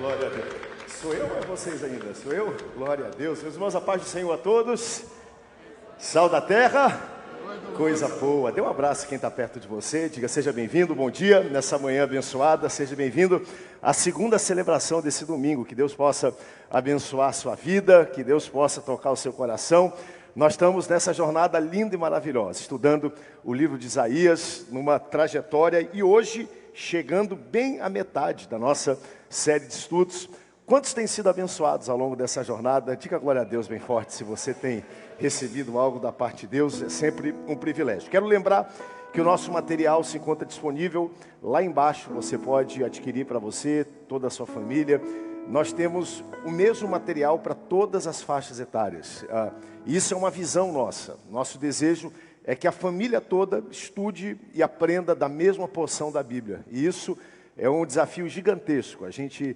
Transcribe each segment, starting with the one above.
Glória a Deus. Sou eu ou é vocês ainda? Sou eu? Glória a Deus. Meus irmãos, a paz do Senhor a todos. Sal da terra, coisa boa. Dê um abraço a quem está perto de você. Diga, seja bem-vindo, bom dia, nessa manhã abençoada. Seja bem-vindo à segunda celebração desse domingo. Que Deus possa abençoar a sua vida, que Deus possa tocar o seu coração. Nós estamos nessa jornada linda e maravilhosa, estudando o livro de Isaías, numa trajetória, e hoje, chegando bem à metade da nossa série de estudos. Quantos têm sido abençoados ao longo dessa jornada? Diga glória a Deus bem forte, se você tem recebido algo da parte de Deus, é sempre um privilégio. Quero lembrar que o nosso material se encontra disponível lá embaixo, você pode adquirir para você, toda a sua família. Nós temos o mesmo material para todas as faixas etárias. Isso é uma visão nossa. Nosso desejo é que a família toda estude e aprenda da mesma porção da Bíblia. E isso é um desafio gigantesco, a gente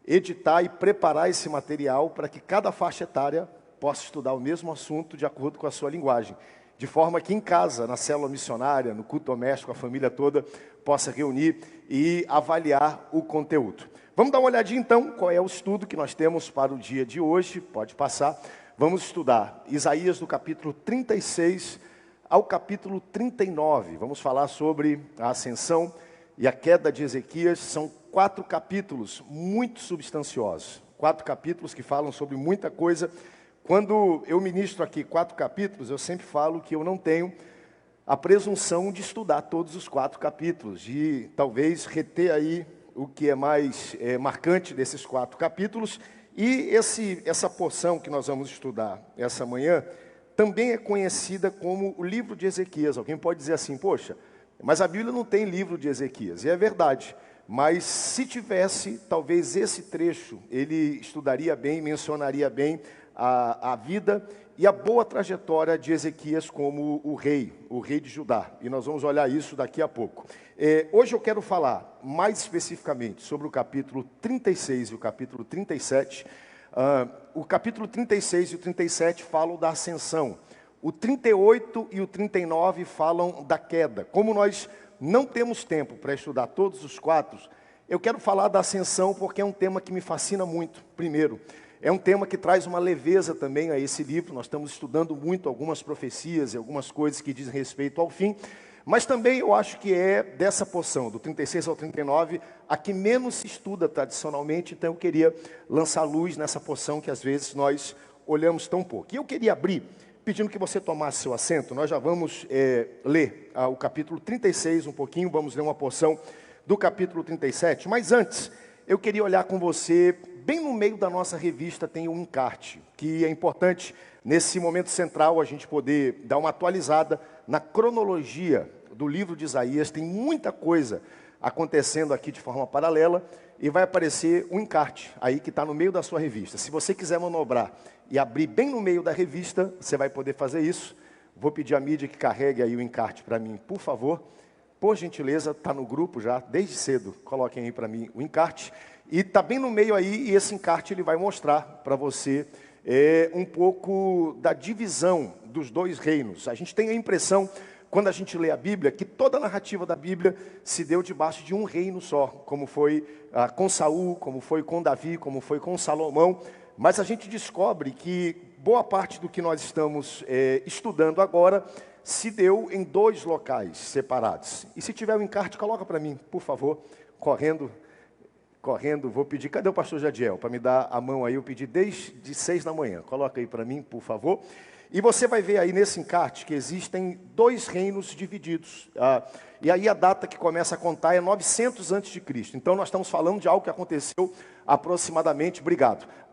editar e preparar esse material para que cada faixa etária possa estudar o mesmo assunto de acordo com a sua linguagem. De forma que em casa, na célula missionária, no culto doméstico, a família toda possa reunir e avaliar o conteúdo. Vamos dar uma olhadinha então, qual é o estudo que nós temos para o dia de hoje, pode passar. Vamos estudar Isaías do capítulo 36 ao capítulo 39. Vamos falar sobre a ascensão e a queda de Ezequias. São 4 capítulos muito substanciosos. 4 capítulos que falam sobre muita coisa. Quando eu ministro aqui 4 capítulos, eu sempre falo que eu não tenho a presunção de estudar todos os 4 capítulos, de talvez reter aí o que é mais marcante desses 4 capítulos. E essa porção que nós vamos estudar essa manhã também é conhecida como o livro de Ezequias. Alguém pode dizer assim, poxa, mas a Bíblia não tem livro de Ezequias. E é verdade, mas se tivesse, talvez esse trecho, ele estudaria bem, mencionaria bem a vida e a boa trajetória de Ezequias como o rei de Judá. E nós vamos olhar isso daqui a pouco. Hoje eu quero falar mais especificamente sobre o capítulo 36 e o capítulo 37. O capítulo 36 e o 37 falam da ascensão. O 38 e o 39 falam da queda. Como nós não temos tempo para estudar todos os 4, eu quero falar da ascensão porque é um tema que me fascina muito. Primeiro, é um tema que traz uma leveza também a esse livro. Nós estamos estudando muito algumas profecias e algumas coisas que dizem respeito ao fim. Mas também eu acho que é dessa porção, do 36 ao 39, a que menos se estuda tradicionalmente. Então eu queria lançar luz nessa porção que às vezes nós olhamos tão pouco. E eu queria abrir, pedindo que você tomasse seu assento. Nós já vamos ler o capítulo 36 um pouquinho, vamos ler uma porção do capítulo 37. Mas antes, eu queria olhar com você, bem no meio da nossa revista tem um encarte, que é importante nesse momento central a gente poder dar uma atualizada na cronologia do livro de Isaías. Tem muita coisa acontecendo aqui de forma paralela e vai aparecer um encarte aí que está no meio da sua revista. Se você quiser manobrar e abrir bem no meio da revista, você vai poder fazer isso. Vou pedir à mídia que carregue aí o encarte para mim, por favor. Por gentileza, está no grupo já, desde cedo. Coloquem aí para mim o encarte. E está bem no meio aí, e esse encarte ele vai mostrar para você um pouco da divisão dos 2 reinos. A gente tem a impressão, quando a gente lê a Bíblia, que toda a narrativa da Bíblia se deu debaixo de um reino só, como foi com Saul, como foi com Davi, como foi com Salomão. Mas a gente descobre que boa parte do que nós estamos estudando agora se deu em 2 locais separados. E se tiver o encarte, coloca para mim, por favor, correndo, vou pedir, cadê o pastor Jadiel? Para me dar a mão aí, eu pedi desde 6 da manhã, coloca aí para mim, por favor. E você vai ver aí nesse encarte que existem 2 reinos divididos. E aí a data que começa a contar é 900 a.C. Então nós estamos falando de algo que aconteceu aproximadamente,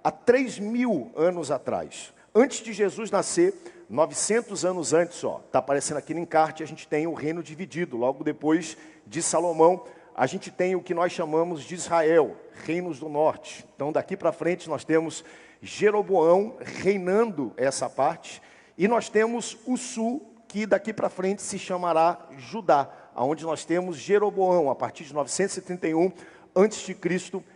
há 3.000 anos atrás. Antes de Jesus nascer, 900 anos antes, está aparecendo aqui no encarte, a gente tem o reino dividido. Logo depois de Salomão, a gente tem o que nós chamamos de Israel, reinos do norte. Então daqui para frente nós temos Jeroboão reinando essa parte. E nós temos o sul, que daqui para frente se chamará Judá, onde nós temos Jeroboão, a partir de 931 a.C.,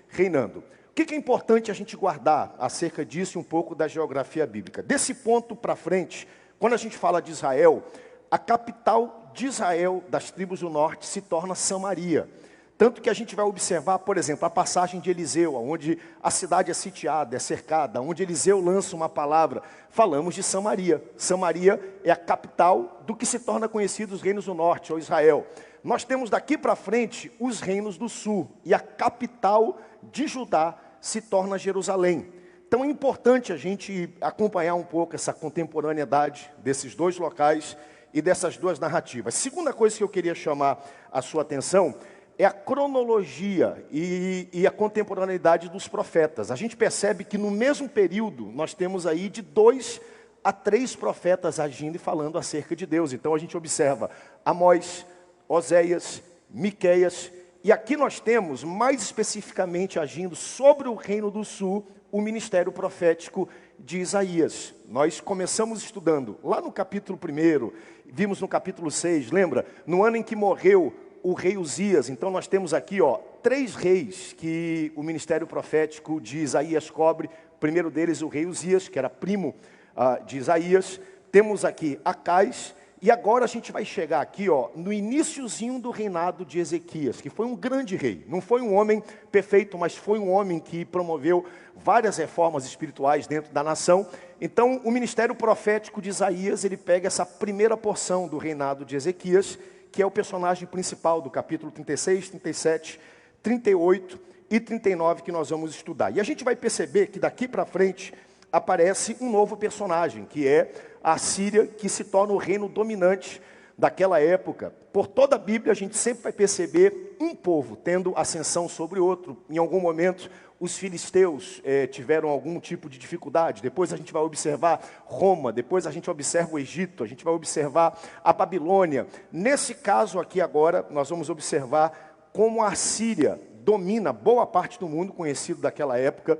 reinando. O que é importante a gente guardar acerca disso e um pouco da geografia bíblica? Desse ponto para frente, quando a gente fala de Israel, a capital de Israel, das tribos do norte, se torna Samaria. Tanto que a gente vai observar, por exemplo, a passagem de Eliseu, onde a cidade é sitiada, é cercada, onde Eliseu lança uma palavra. Falamos de Samaria. Samaria é a capital do que se torna conhecido os reinos do norte, ou Israel. Nós temos daqui para frente os reinos do sul, e a capital de Judá se torna Jerusalém. Então é importante a gente acompanhar um pouco essa contemporaneidade desses dois locais e dessas duas narrativas. Segunda coisa que eu queria chamar a sua atenção é a cronologia e a contemporaneidade dos profetas. A gente percebe que no mesmo período nós temos aí de 2 a 3 profetas agindo e falando acerca de Deus. Então a gente observa Amós, Oséias, Miqueias, e aqui nós temos mais especificamente agindo sobre o reino do sul, o ministério profético de Isaías. Nós começamos estudando lá no capítulo 1, vimos no capítulo 6, lembra? No ano em que morreu o rei Uzias. Então nós temos aqui 3 reis que o ministério profético de Isaías cobre. O primeiro deles, o rei Uzias, que era primo de Isaías. Temos aqui Acais. E agora a gente vai chegar aqui no iniciozinho do reinado de Ezequias, que foi um grande rei. Não foi um homem perfeito, mas foi um homem que promoveu várias reformas espirituais dentro da nação. Então o ministério profético de Isaías, ele pega essa primeira porção do reinado de Ezequias, que é o personagem principal do capítulo 36, 37, 38 e 39 que nós vamos estudar. E a gente vai perceber que daqui para frente aparece um novo personagem, que é a Síria, que se torna o reino dominante daquela época. Por toda a Bíblia a gente sempre vai perceber um povo tendo ascensão sobre outro. Em algum momento os filisteus tiveram algum tipo de dificuldade. Depois a gente vai observar Roma, depois a gente observa o Egito, a gente vai observar a Babilônia. Nesse caso aqui agora, nós vamos observar como a Síria domina boa parte do mundo conhecido daquela época.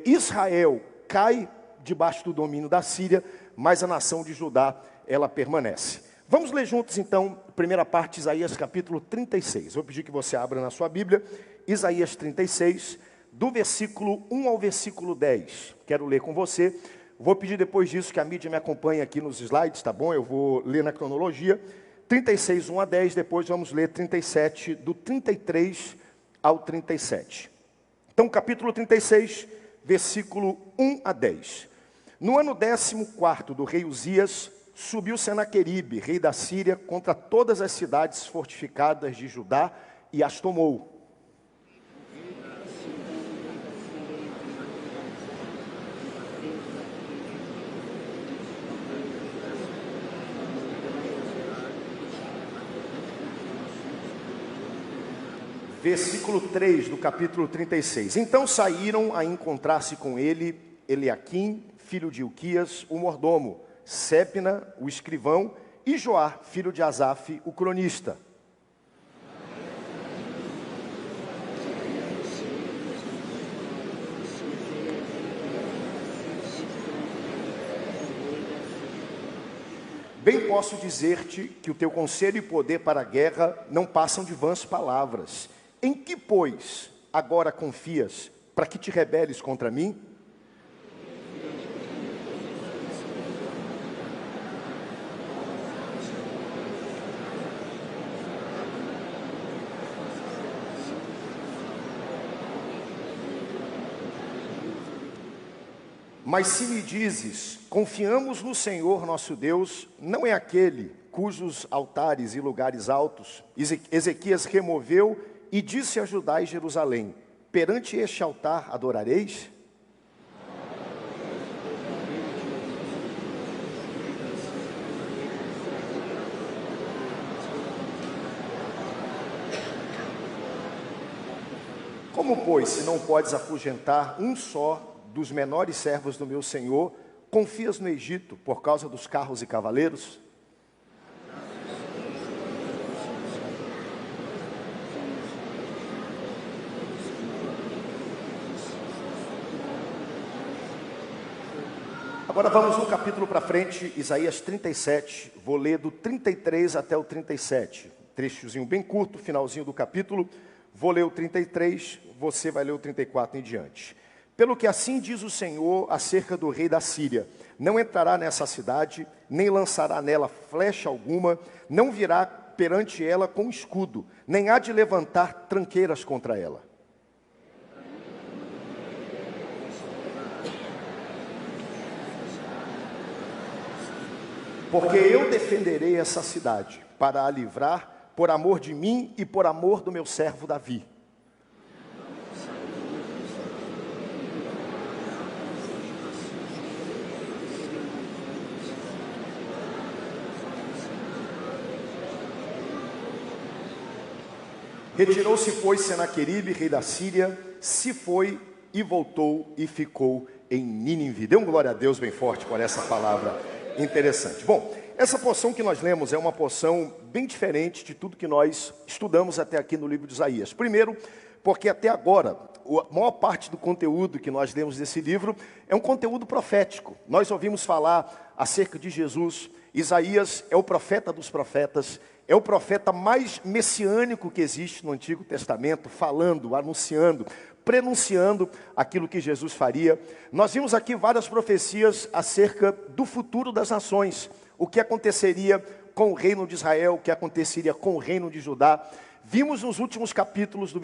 Israel cai debaixo do domínio da Síria, mas a nação de Judá, ela permanece. Vamos ler juntos então, primeira parte, Isaías capítulo 36. Vou pedir que você abra na sua Bíblia, Isaías 36, do versículo 1 ao versículo 10. Quero ler com você. Vou pedir depois disso que a mídia me acompanhe aqui nos slides, tá bom? Eu vou ler na cronologia. 36, 1 a 10, depois vamos ler 37, do 33 ao 37. Então, capítulo 36, versículo 1 a 10. No ano 14º do rei Uzias, subiu Senaqueribe, rei da Síria, contra todas as cidades fortificadas de Judá e as tomou. Versículo 3 do capítulo 36. Então saíram a encontrar-se com ele Eliaquim, filho de Ilquias, o mordomo, Sépina, o escrivão, e Joá, filho de Asaf, o cronista. Bem posso dizer-te que o teu conselho e poder para a guerra não passam de vãs palavras. Em que, pois, agora confias, para que te rebeles contra mim? Mas se me dizes, confiamos no Senhor nosso Deus, não é aquele cujos altares e lugares altos Ezequias removeu e disse a Judá e Jerusalém, perante este altar adorareis? Como, pois, se não podes afugentar um só dos menores servos do meu Senhor, confias no Egito por causa dos carros e cavaleiros? Agora vamos um capítulo para frente, Isaías 37, vou ler do 33 até o 37, trechozinho bem curto, finalzinho do capítulo, vou ler o 33, você vai ler o 34 em diante. Pelo que assim diz o Senhor acerca do rei da Síria, não entrará nessa cidade, nem lançará nela flecha alguma, não virá perante ela com escudo, nem há de levantar tranqueiras contra ela. Porque eu defenderei essa cidade, para a livrar, por amor de mim e por amor do meu servo Davi. Retirou-se, pois, Senaqueribe, rei da Síria, se foi e voltou e ficou em Nínive. Dê um glória a Deus bem forte por essa palavra interessante. Bom, essa porção que nós lemos é uma porção bem diferente de tudo que nós estudamos até aqui no livro de Isaías. Primeiro, porque até agora, a maior parte do conteúdo que nós lemos desse livro é um conteúdo profético. Nós ouvimos falar acerca de Jesus. Isaías é o profeta dos profetas, é o profeta mais messiânico que existe no Antigo Testamento, falando, anunciando, prenunciando aquilo que Jesus faria. Nós vimos aqui várias profecias acerca do futuro das nações, o que aconteceria com o reino de Israel, o que aconteceria com o reino de Judá. Vimos nos últimos capítulos, do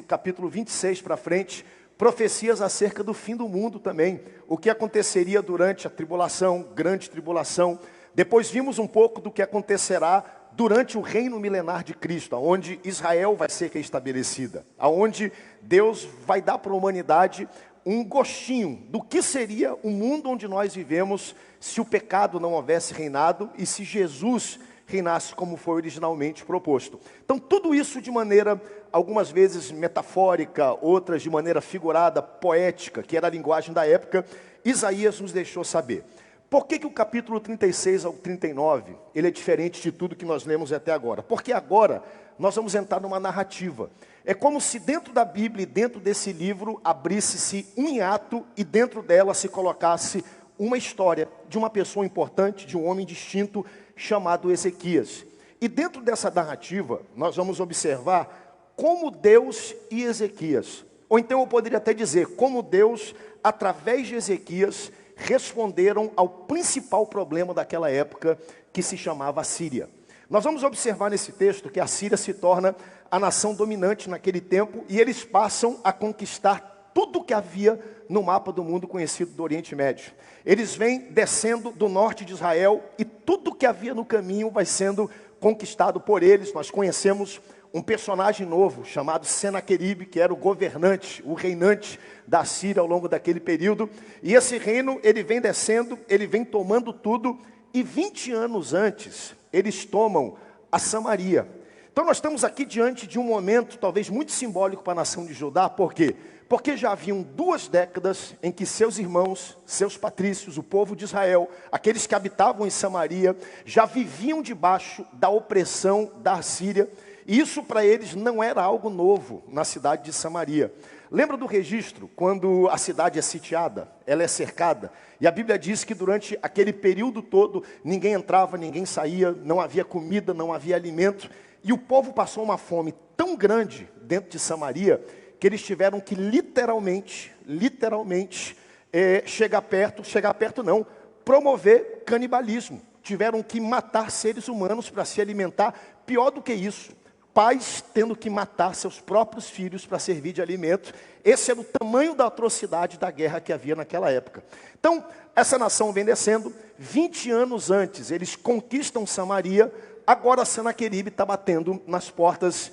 capítulo 26 para frente, profecias acerca do fim do mundo também, o que aconteceria durante a tribulação, grande tribulação. Depois vimos um pouco do que acontecerá durante o reino milenar de Cristo, onde Israel vai ser restabelecida, aonde Deus vai dar para a humanidade um gostinho do que seria o mundo onde nós vivemos se o pecado não houvesse reinado e se Jesus reinasse como foi originalmente proposto. Então tudo isso de maneira, algumas vezes metafórica, outras de maneira figurada, poética, que era a linguagem da época, Isaías nos deixou saber. Por que o capítulo 36 ao 39, ele é diferente de tudo que nós lemos até agora? Porque agora nós vamos entrar numa narrativa. É como se dentro da Bíblia, dentro desse livro, abrisse-se um hiato e dentro dela se colocasse uma história de uma pessoa importante, de um homem distinto, chamado Ezequias. E dentro dessa narrativa, nós vamos observar como Deus e Ezequias, ou então eu poderia até dizer, como Deus, através de Ezequias, responderam ao principal problema daquela época, que se chamava a Síria. Nós vamos observar nesse texto que a Síria se torna a nação dominante naquele tempo, e eles passam a conquistar tudo que havia no mapa do mundo conhecido do Oriente Médio. Eles vêm descendo do norte de Israel, e tudo que havia no caminho vai sendo conquistado por eles. Nós conhecemos um personagem novo, chamado Senaqueribe, que era o governante, o reinante da Síria ao longo daquele período. E esse reino, ele vem descendo, ele vem tomando tudo, e 20 anos antes, eles tomam a Samaria. Então nós estamos aqui diante de um momento, talvez muito simbólico para a nação de Judá. Por quê? Porque já haviam 2 décadas em que seus irmãos, seus patrícios, o povo de Israel, aqueles que habitavam em Samaria, já viviam debaixo da opressão da Síria. E isso para eles não era algo novo na cidade de Samaria. Lembra do registro, quando a cidade é sitiada, ela é cercada, e a Bíblia diz que durante aquele período todo, ninguém entrava, ninguém saía, não havia comida, não havia alimento, e o povo passou uma fome tão grande dentro de Samaria, que eles tiveram que literalmente, promover canibalismo. Tiveram que matar seres humanos para se alimentar. Pior do que isso, pais tendo que matar seus próprios filhos para servir de alimento. Esse era o tamanho da atrocidade da guerra que havia naquela época. Então, essa nação vem descendo. 20 anos antes, eles conquistam Samaria. Agora, Senaqueribe está batendo nas portas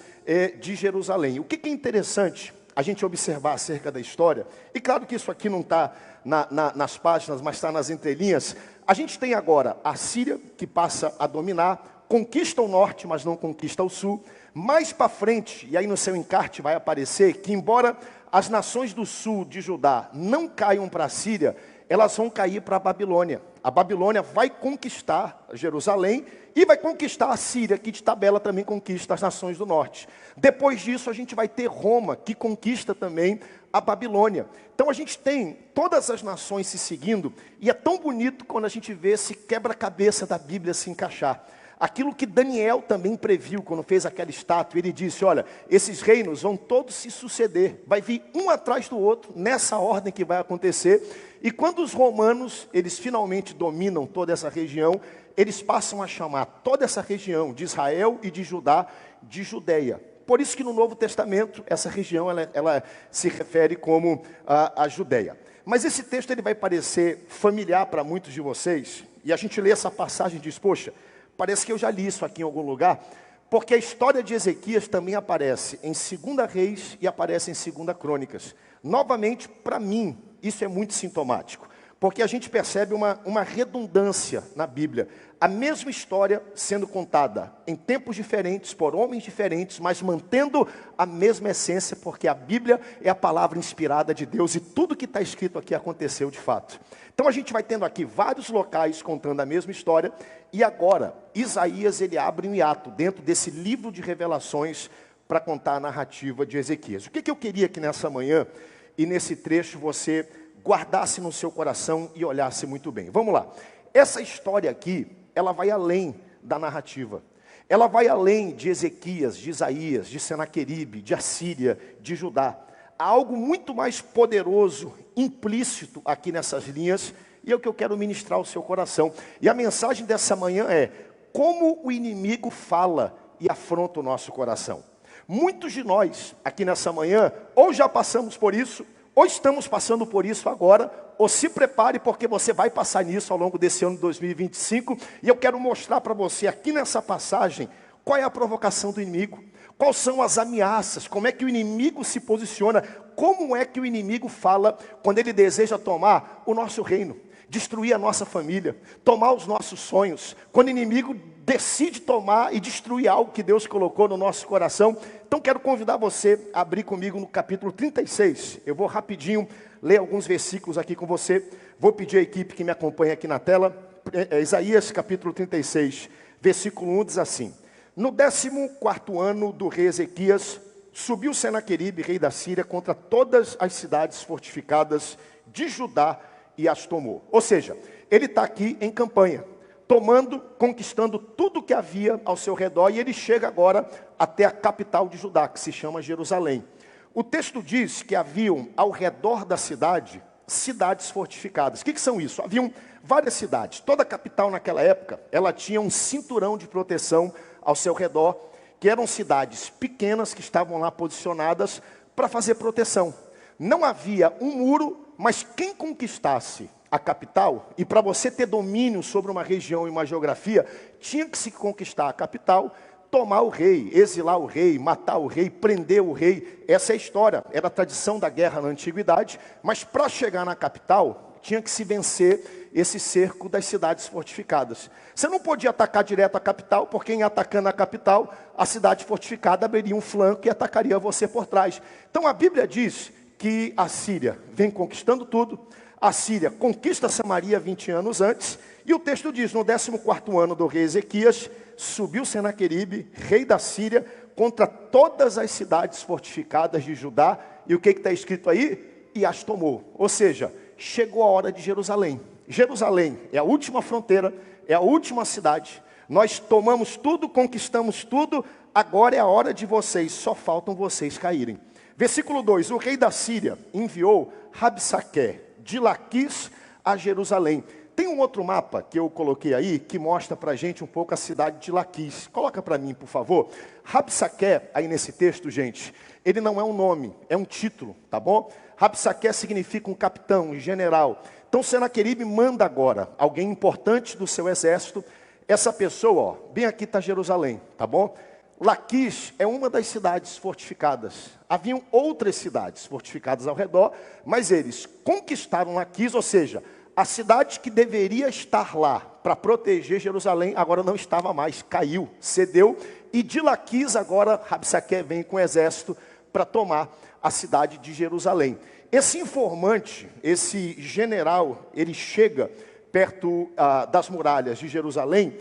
de Jerusalém. O que é interessante a gente observar acerca da história, e claro que isso aqui não está nas páginas, mas está nas entrelinhas. A gente tem agora a Síria, que passa a dominar, conquista o norte, mas não conquista o sul. Mais para frente, e aí no seu encarte vai aparecer, que embora as nações do sul de Judá não caiam para a Síria, elas vão cair para a Babilônia. A Babilônia vai conquistar Jerusalém e vai conquistar a Síria, que de tabela também conquista as nações do norte. Depois disso a gente vai ter Roma, que conquista também a Babilônia. Então a gente tem todas as nações se seguindo, e é tão bonito quando a gente vê esse quebra-cabeça da Bíblia se encaixar. Aquilo que Daniel também previu quando fez aquela estátua, ele disse, olha, esses reinos vão todos se suceder, vai vir um atrás do outro, nessa ordem que vai acontecer, e quando os romanos, eles finalmente dominam toda essa região, eles passam a chamar toda essa região de Israel e de Judá de Judeia. Por isso que no Novo Testamento, essa região ela se refere como a Judeia. Mas esse texto ele vai parecer familiar para muitos de vocês, e a gente lê essa passagem e diz, poxa, parece que eu já li isso aqui em algum lugar, porque a história de Ezequias também aparece em 2 Reis e aparece em 2 Crônicas. Novamente, para mim, isso é muito sintomático, porque a gente percebe uma redundância na Bíblia. A mesma história sendo contada em tempos diferentes, por homens diferentes, mas mantendo a mesma essência, porque a Bíblia é a palavra inspirada de Deus e tudo que está escrito aqui aconteceu de fato. Então a gente vai tendo aqui vários locais contando a mesma história, e agora Isaías ele abre um hiato dentro desse livro de revelações para contar a narrativa de Ezequias. O que eu queria que nessa manhã e nesse trecho você guardasse no seu coração e olhasse muito bem. Vamos lá. Essa história aqui, ela vai além da narrativa. Ela vai além de Ezequias, de Isaías, de Senaqueribe, de Assíria, de Judá. Há algo muito mais poderoso, implícito aqui nessas linhas, e é o que eu quero ministrar ao seu coração. E a mensagem dessa manhã é: como o inimigo fala e afronta o nosso coração. Muitos de nós, aqui nessa manhã, ou já passamos por isso, ou estamos passando por isso agora, ou se prepare porque você vai passar nisso ao longo desse ano de 2025. E eu quero mostrar para você aqui nessa passagem qual é a provocação do inimigo, quais são as ameaças, como é que o inimigo se posiciona, como é que o inimigo fala quando ele deseja tomar o nosso reino, destruir a nossa família, tomar os nossos sonhos, quando o inimigo decide tomar e destruir algo que Deus colocou no nosso coração. Então quero convidar você a abrir comigo no capítulo 36. Eu vou rapidinho ler alguns versículos aqui com você. Vou pedir à equipe que me acompanhe aqui na tela. Isaías capítulo 36, versículo 1 diz assim: no 14º ano do rei Ezequias, subiu Senaqueribe, rei da Síria, contra todas as cidades fortificadas de Judá e as tomou. Ou seja, ele está aqui em campanha, tomando, conquistando tudo que havia ao seu redor, e ele chega agora até a capital de Judá, que se chama Jerusalém. O texto diz que haviam ao redor da cidade, cidades fortificadas. O que são isso? Haviam várias cidades. Toda a capital naquela época, ela tinha um cinturão de proteção ao seu redor, que eram cidades pequenas que estavam lá posicionadas para fazer proteção. Não havia um muro, mas quem conquistasse a capital, e para você ter domínio sobre uma região e uma geografia, tinha que se conquistar a capital, tomar o rei, exilar o rei, matar o rei, prender o rei. Essa é a história, era a tradição da guerra na antiguidade, mas para chegar na capital, tinha que se vencer esse cerco das cidades fortificadas. Você não podia atacar direto a capital, porque em atacando a capital, a cidade fortificada abriria um flanco e atacaria você por trás. Então a Bíblia diz que a Síria vem conquistando tudo. A Síria conquista Samaria 20 anos antes, e o texto diz, no 14º ano do rei Ezequias, subiu Senaqueribe, rei da Síria, contra todas as cidades fortificadas de Judá, e o que está escrito aí? E as tomou. Ou seja, chegou a hora de Jerusalém. Jerusalém é a última fronteira, é a última cidade. Nós tomamos tudo, conquistamos tudo, agora é a hora de vocês, só faltam vocês caírem. Versículo 2, o rei da Síria enviou Rabsaqué de Laquis a Jerusalém. Tem um outro mapa que eu coloquei aí, que mostra para a gente um pouco a cidade de Laquis. Coloca para mim, por favor. Rabsaqué, aí nesse texto, gente, ele não é um nome, é um título, tá bom? Rabsaqué significa um capitão, um general. Então Senaqueribe manda agora alguém importante do seu exército. Essa pessoa, ó, bem aqui está Jerusalém, tá bom? Laquis é uma das cidades fortificadas. Haviam outras cidades fortificadas ao redor, mas eles conquistaram Laquis, ou seja, a cidade que deveria estar lá para proteger Jerusalém, agora não estava mais, caiu, cedeu. E de Laquis agora Rabsaqué vem com o exército para tomar a cidade de Jerusalém. Esse informante, esse general, ele chega perto das muralhas de Jerusalém.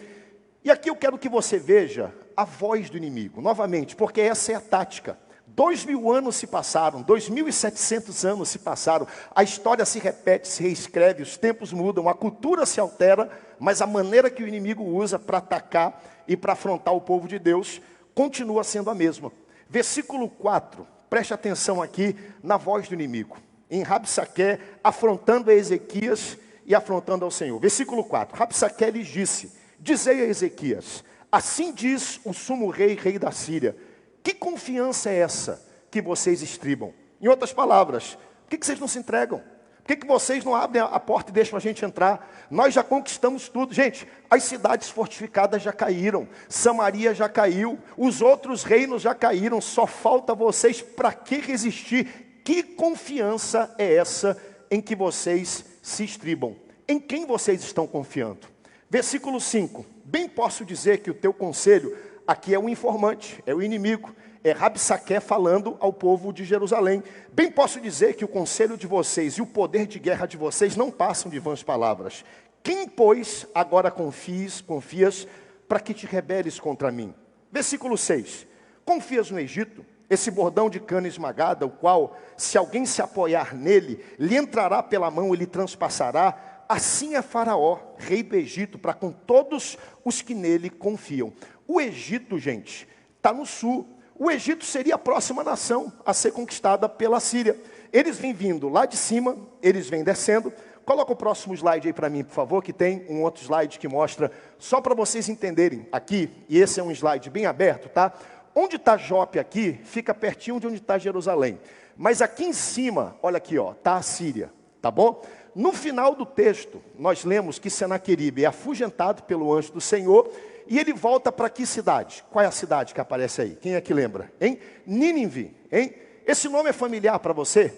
E aqui eu quero que você veja a voz do inimigo, novamente, porque essa é a tática. 2000 anos se passaram, 2700 anos se passaram, a história se repete, se reescreve, os tempos mudam, a cultura se altera, mas a maneira que o inimigo usa para atacar e para afrontar o povo de Deus continua sendo a mesma. Versículo 4, preste atenção aqui na voz do inimigo, em Rabsaqué, afrontando a Ezequias e afrontando ao Senhor. Versículo 4, Rabsaqué lhes disse: dizei a Ezequias, assim diz o sumo rei, rei da Síria, que confiança é essa que vocês estribam? Em outras palavras, por que vocês não se entregam? Por que vocês não abrem a porta e deixam a gente entrar? Nós já conquistamos tudo. Gente, as cidades fortificadas já caíram. Samaria já caiu. Os outros reinos já caíram. Só falta vocês. Para que resistir? Que confiança é essa em que vocês se estribam? Em quem vocês estão confiando? Versículo 5. Bem posso dizer que o teu conselho aqui é o informante, é o inimigo. É Rabsaqué falando ao povo de Jerusalém. Bem posso dizer que o conselho de vocês e o poder de guerra de vocês não passam de vãs palavras. Quem, pois, agora confias para que te rebeles contra mim? Versículo 6. Confias no Egito, esse bordão de cana esmagada, o qual, se alguém se apoiar nele, lhe entrará pela mão e lhe transpassará. Assim é Faraó, rei do Egito, para com todos os que nele confiam. O Egito, gente, está no sul. O Egito seria a próxima nação a ser conquistada pela Síria. Eles vêm vindo lá de cima, eles vêm descendo. Coloca o próximo slide aí para mim, por favor, que tem um outro slide que mostra, só para vocês entenderem aqui, e esse é um slide bem aberto, tá? Onde está Jope aqui, fica pertinho de onde está Jerusalém. Mas aqui em cima, olha aqui, ó, está a Síria, tá bom? No final do texto, nós lemos que Senaqueribe é afugentado pelo anjo do Senhor, e ele volta para que cidade? Qual é a cidade que aparece aí? Quem é que lembra? Hein? Nínive, hein? Esse nome é familiar para você?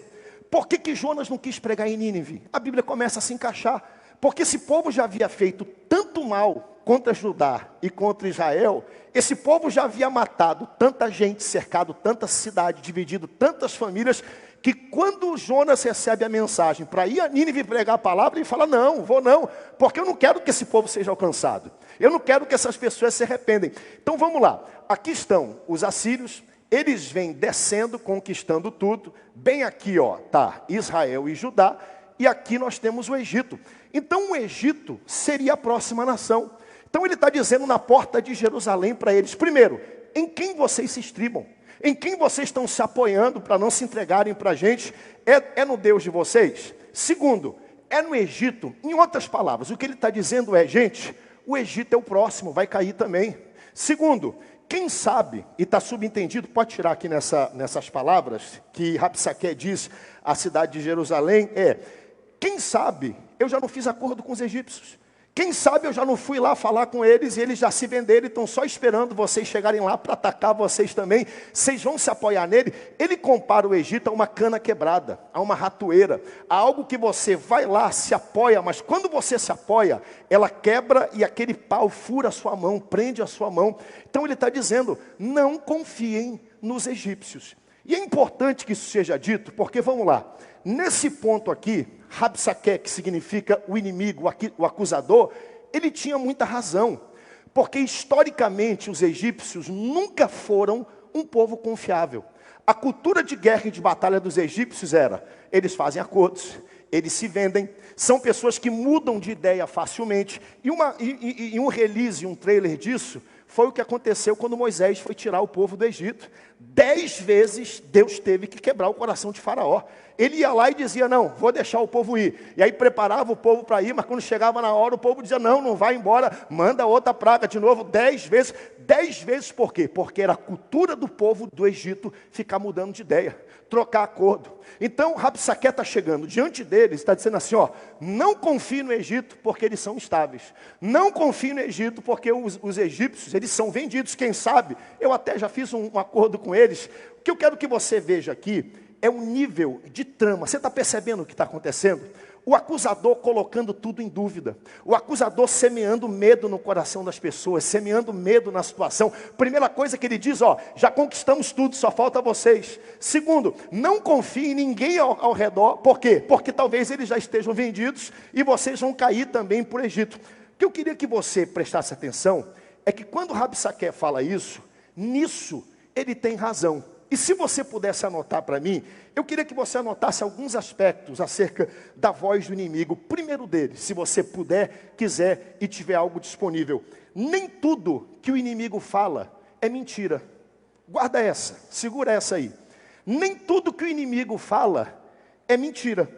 Por que Jonas não quis pregar em Nínive? A Bíblia começa a se encaixar. Porque esse povo já havia feito tanto mal contra Judá e contra Israel, esse povo já havia matado tanta gente, cercado tanta cidade, dividido tantas famílias, que quando Jonas recebe a mensagem para ir a Nínive pregar a palavra, ele fala, não, vou não, porque eu não quero que esse povo seja alcançado. Eu não quero que essas pessoas se arrependem. Então vamos lá, aqui estão os assírios, eles vêm descendo, conquistando tudo. Bem aqui, ó, tá Israel e Judá, e aqui nós temos o Egito. Então o Egito seria a próxima nação. Então ele está dizendo na porta de Jerusalém para eles, primeiro, em quem vocês se estribam? Em quem vocês estão se apoiando para não se entregarem para a gente? É no Deus de vocês? Segundo, é no Egito? Em outras palavras, o que ele está dizendo é, gente, o Egito é o próximo, vai cair também. Segundo, quem sabe, e está subentendido, pode tirar aqui nessas palavras, que Rabsaqué diz à cidade de Jerusalém, quem sabe eu já não fiz acordo com os egípcios. Quem sabe eu já não fui lá falar com eles e eles já se venderam e estão só esperando vocês chegarem lá para atacar vocês também. Vocês vão se apoiar nele. Ele compara o Egito a uma cana quebrada, a uma ratoeira, a algo que você vai lá, se apoia, mas quando você se apoia, ela quebra e aquele pau fura a sua mão, prende a sua mão. Então ele está dizendo, não confiem nos egípcios. E é importante que isso seja dito, porque vamos lá, nesse ponto aqui, Rabsaqué, que significa o inimigo, o acusador, ele tinha muita razão. Porque historicamente os egípcios nunca foram um povo confiável. A cultura de guerra e de batalha dos egípcios era, eles fazem acordos, eles se vendem, são pessoas que mudam de ideia facilmente. E um release, um trailer disso, foi o que aconteceu quando Moisés foi tirar o povo do Egito. 10 vezes Deus teve que quebrar o coração de Faraó. Ele ia lá e dizia, não, vou deixar o povo ir. E aí preparava o povo para ir, mas quando chegava na hora, o povo dizia, não, não vai embora, manda outra praga de novo, 10 vezes. 10 vezes por quê? Porque era a cultura do povo do Egito ficar mudando de ideia, trocar acordo. Então, Rabsaqué está chegando diante deles, está dizendo assim, ó, não confie no Egito, porque eles são estáveis. Não confie no Egito, porque os egípcios, eles são vendidos, quem sabe, eu até já fiz um acordo com eles. O que eu quero que você veja aqui, é um nível de trama. Você está percebendo o que está acontecendo? O acusador colocando tudo em dúvida. O acusador semeando medo no coração das pessoas, semeando medo na situação. Primeira coisa que ele diz, ó, já conquistamos tudo, só falta vocês. Segundo, não confie em ninguém ao redor. Por quê? Porque talvez eles já estejam vendidos e vocês vão cair também por Egito. O que eu queria que você prestasse atenção é que quando Rabsaqué fala isso, nisso ele tem razão. E se você pudesse anotar para mim, eu queria que você anotasse alguns aspectos acerca da voz do inimigo. Primeiro deles, se você puder, quiser e tiver algo disponível. Nem tudo que o inimigo fala é mentira. Guarda essa, segura essa aí. Nem tudo que o inimigo fala é mentira.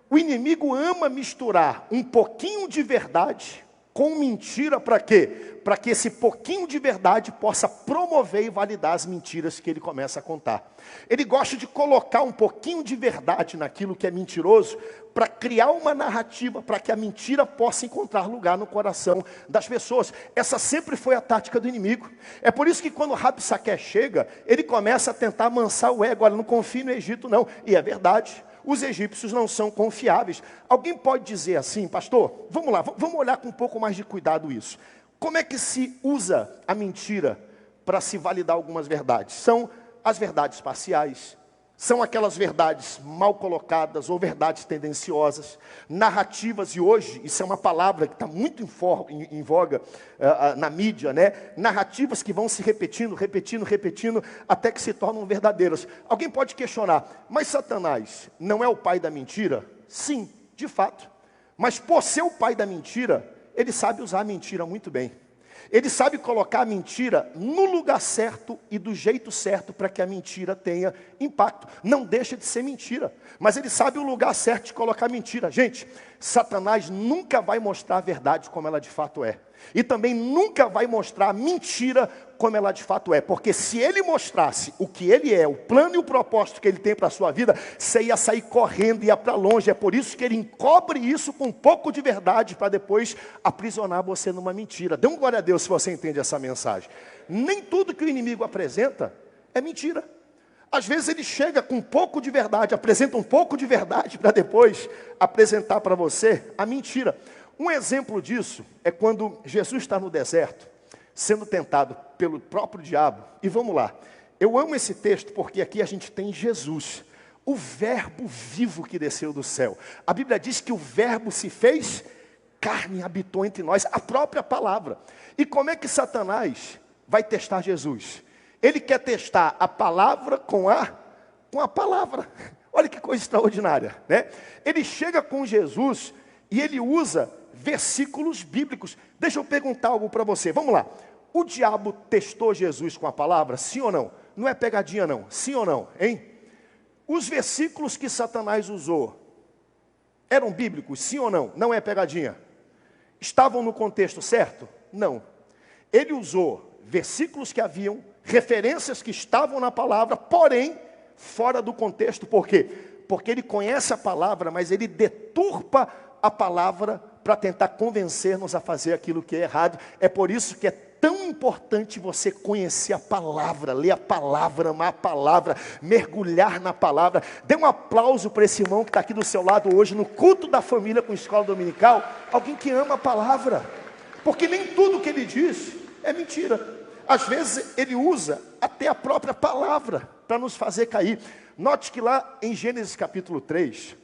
O inimigo ama misturar um pouquinho de verdade com mentira para quê? Para que esse pouquinho de verdade possa promover e validar as mentiras que ele começa a contar. Ele gosta de colocar um pouquinho de verdade naquilo que é mentiroso, para criar uma narrativa, para que a mentira possa encontrar lugar no coração das pessoas. Essa sempre foi a tática do inimigo. É por isso que quando Rabsaque chega, ele começa a tentar amansar o ego. Olha, não confie no Egito não. E é verdade. Os egípcios não são confiáveis. Alguém pode dizer assim, pastor, vamos lá, vamos olhar com um pouco mais de cuidado isso. Como é que se usa a mentira para se validar algumas verdades? São as verdades parciais, são aquelas verdades mal colocadas ou verdades tendenciosas, narrativas, e hoje, isso é uma palavra que está muito em voga na mídia, né? Narrativas que vão se repetindo, até que se tornam verdadeiras. Alguém pode questionar, mas Satanás não é o pai da mentira? Sim, de fato. Mas por ser o pai da mentira, ele sabe usar a mentira muito bem. Ele sabe colocar a mentira no lugar certo e do jeito certo para que a mentira tenha impacto. Não deixa de ser mentira, mas ele sabe o lugar certo de colocar a mentira. Gente, Satanás nunca vai mostrar a verdade como ela de fato é. E também nunca vai mostrar a mentira como ela de fato é. Porque se ele mostrasse o que ele é, o plano e o propósito que ele tem para a sua vida, você ia sair correndo, ia para longe. É por isso que ele encobre isso com um pouco de verdade, para depois aprisionar você numa mentira. Dê um glória a Deus se você entende essa mensagem. Nem tudo que o inimigo apresenta é mentira. Às vezes ele chega com um pouco de verdade, apresenta um pouco de verdade, para depois apresentar para você a mentira. Um exemplo disso é quando Jesus está no deserto, sendo tentado pelo próprio diabo. E vamos lá, eu amo esse texto porque aqui a gente tem Jesus, o verbo vivo que desceu do céu. A Bíblia diz que o verbo se fez carne, habitou entre nós, a própria palavra. E como é que Satanás vai testar Jesus? Ele quer testar a palavra com a palavra. Olha que coisa extraordinária, né? Ele chega com Jesus e ele usa versículos bíblicos. Deixa eu perguntar algo para você. Vamos lá. O diabo testou Jesus com a palavra? Sim ou não? Não é pegadinha não. Sim ou não? Hein? Os versículos que Satanás usou eram bíblicos? Sim ou não? Não é pegadinha. Estavam no contexto certo? Não. Ele usou versículos que haviam, referências que estavam na palavra, porém fora do contexto. Por quê? Porque ele conhece a palavra, mas ele deturpa a palavra para tentar convencer-nos a fazer aquilo que é errado. É por isso que é tão importante você conhecer a palavra, ler a palavra, amar a palavra, mergulhar na palavra. Dê um aplauso para esse irmão que está aqui do seu lado hoje, no culto da família com escola dominical, alguém que ama a palavra, porque nem tudo que ele diz é mentira. Às vezes ele usa até a própria palavra para nos fazer cair. Note que lá em Gênesis capítulo 3,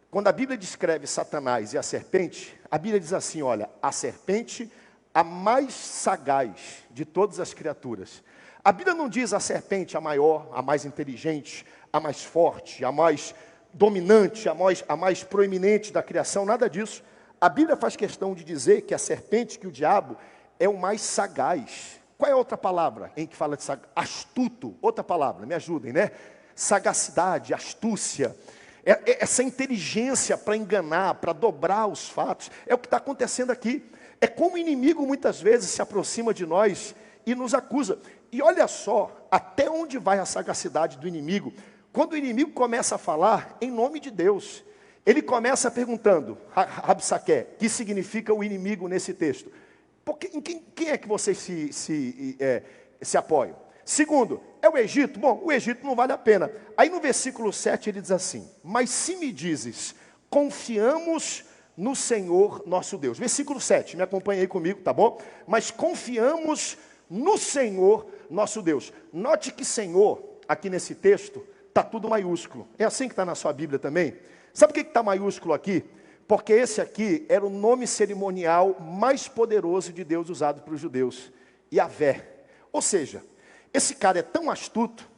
quando a Bíblia descreve Satanás e a serpente, a Bíblia diz assim, olha, a serpente, a mais sagaz de todas as criaturas. A Bíblia não diz a serpente a maior, a mais inteligente, a mais forte, a mais dominante, a mais proeminente da criação, nada disso. A Bíblia faz questão de dizer que a serpente, que o diabo, é o mais sagaz. Qual é a outra palavra em que fala de sagaz? Astuto, outra palavra, me ajudem, né? Sagacidade, astúcia. Essa inteligência para enganar, para dobrar os fatos, é o que está acontecendo aqui. É como o inimigo muitas vezes se aproxima de nós e nos acusa. E olha só, até onde vai a sagacidade do inimigo. Quando o inimigo começa a falar em nome de Deus, ele começa perguntando, Rabsaque, que significa o inimigo nesse texto? Porque, em quem é que vocês se apoiam? Segundo, é o Egito? Bom, o Egito não vale a pena. Aí no versículo 7 ele diz assim, mas se me dizes, confiamos no Senhor nosso Deus. Versículo 7, me acompanhe aí comigo, tá bom? Mas confiamos no Senhor nosso Deus. Note que Senhor, aqui nesse texto, está tudo maiúsculo. É assim que está na sua Bíblia também? Sabe o que está maiúsculo aqui? Porque esse aqui era o nome cerimonial mais poderoso de Deus usado para os judeus. Yahvé. Ou seja, esse cara é tão astuto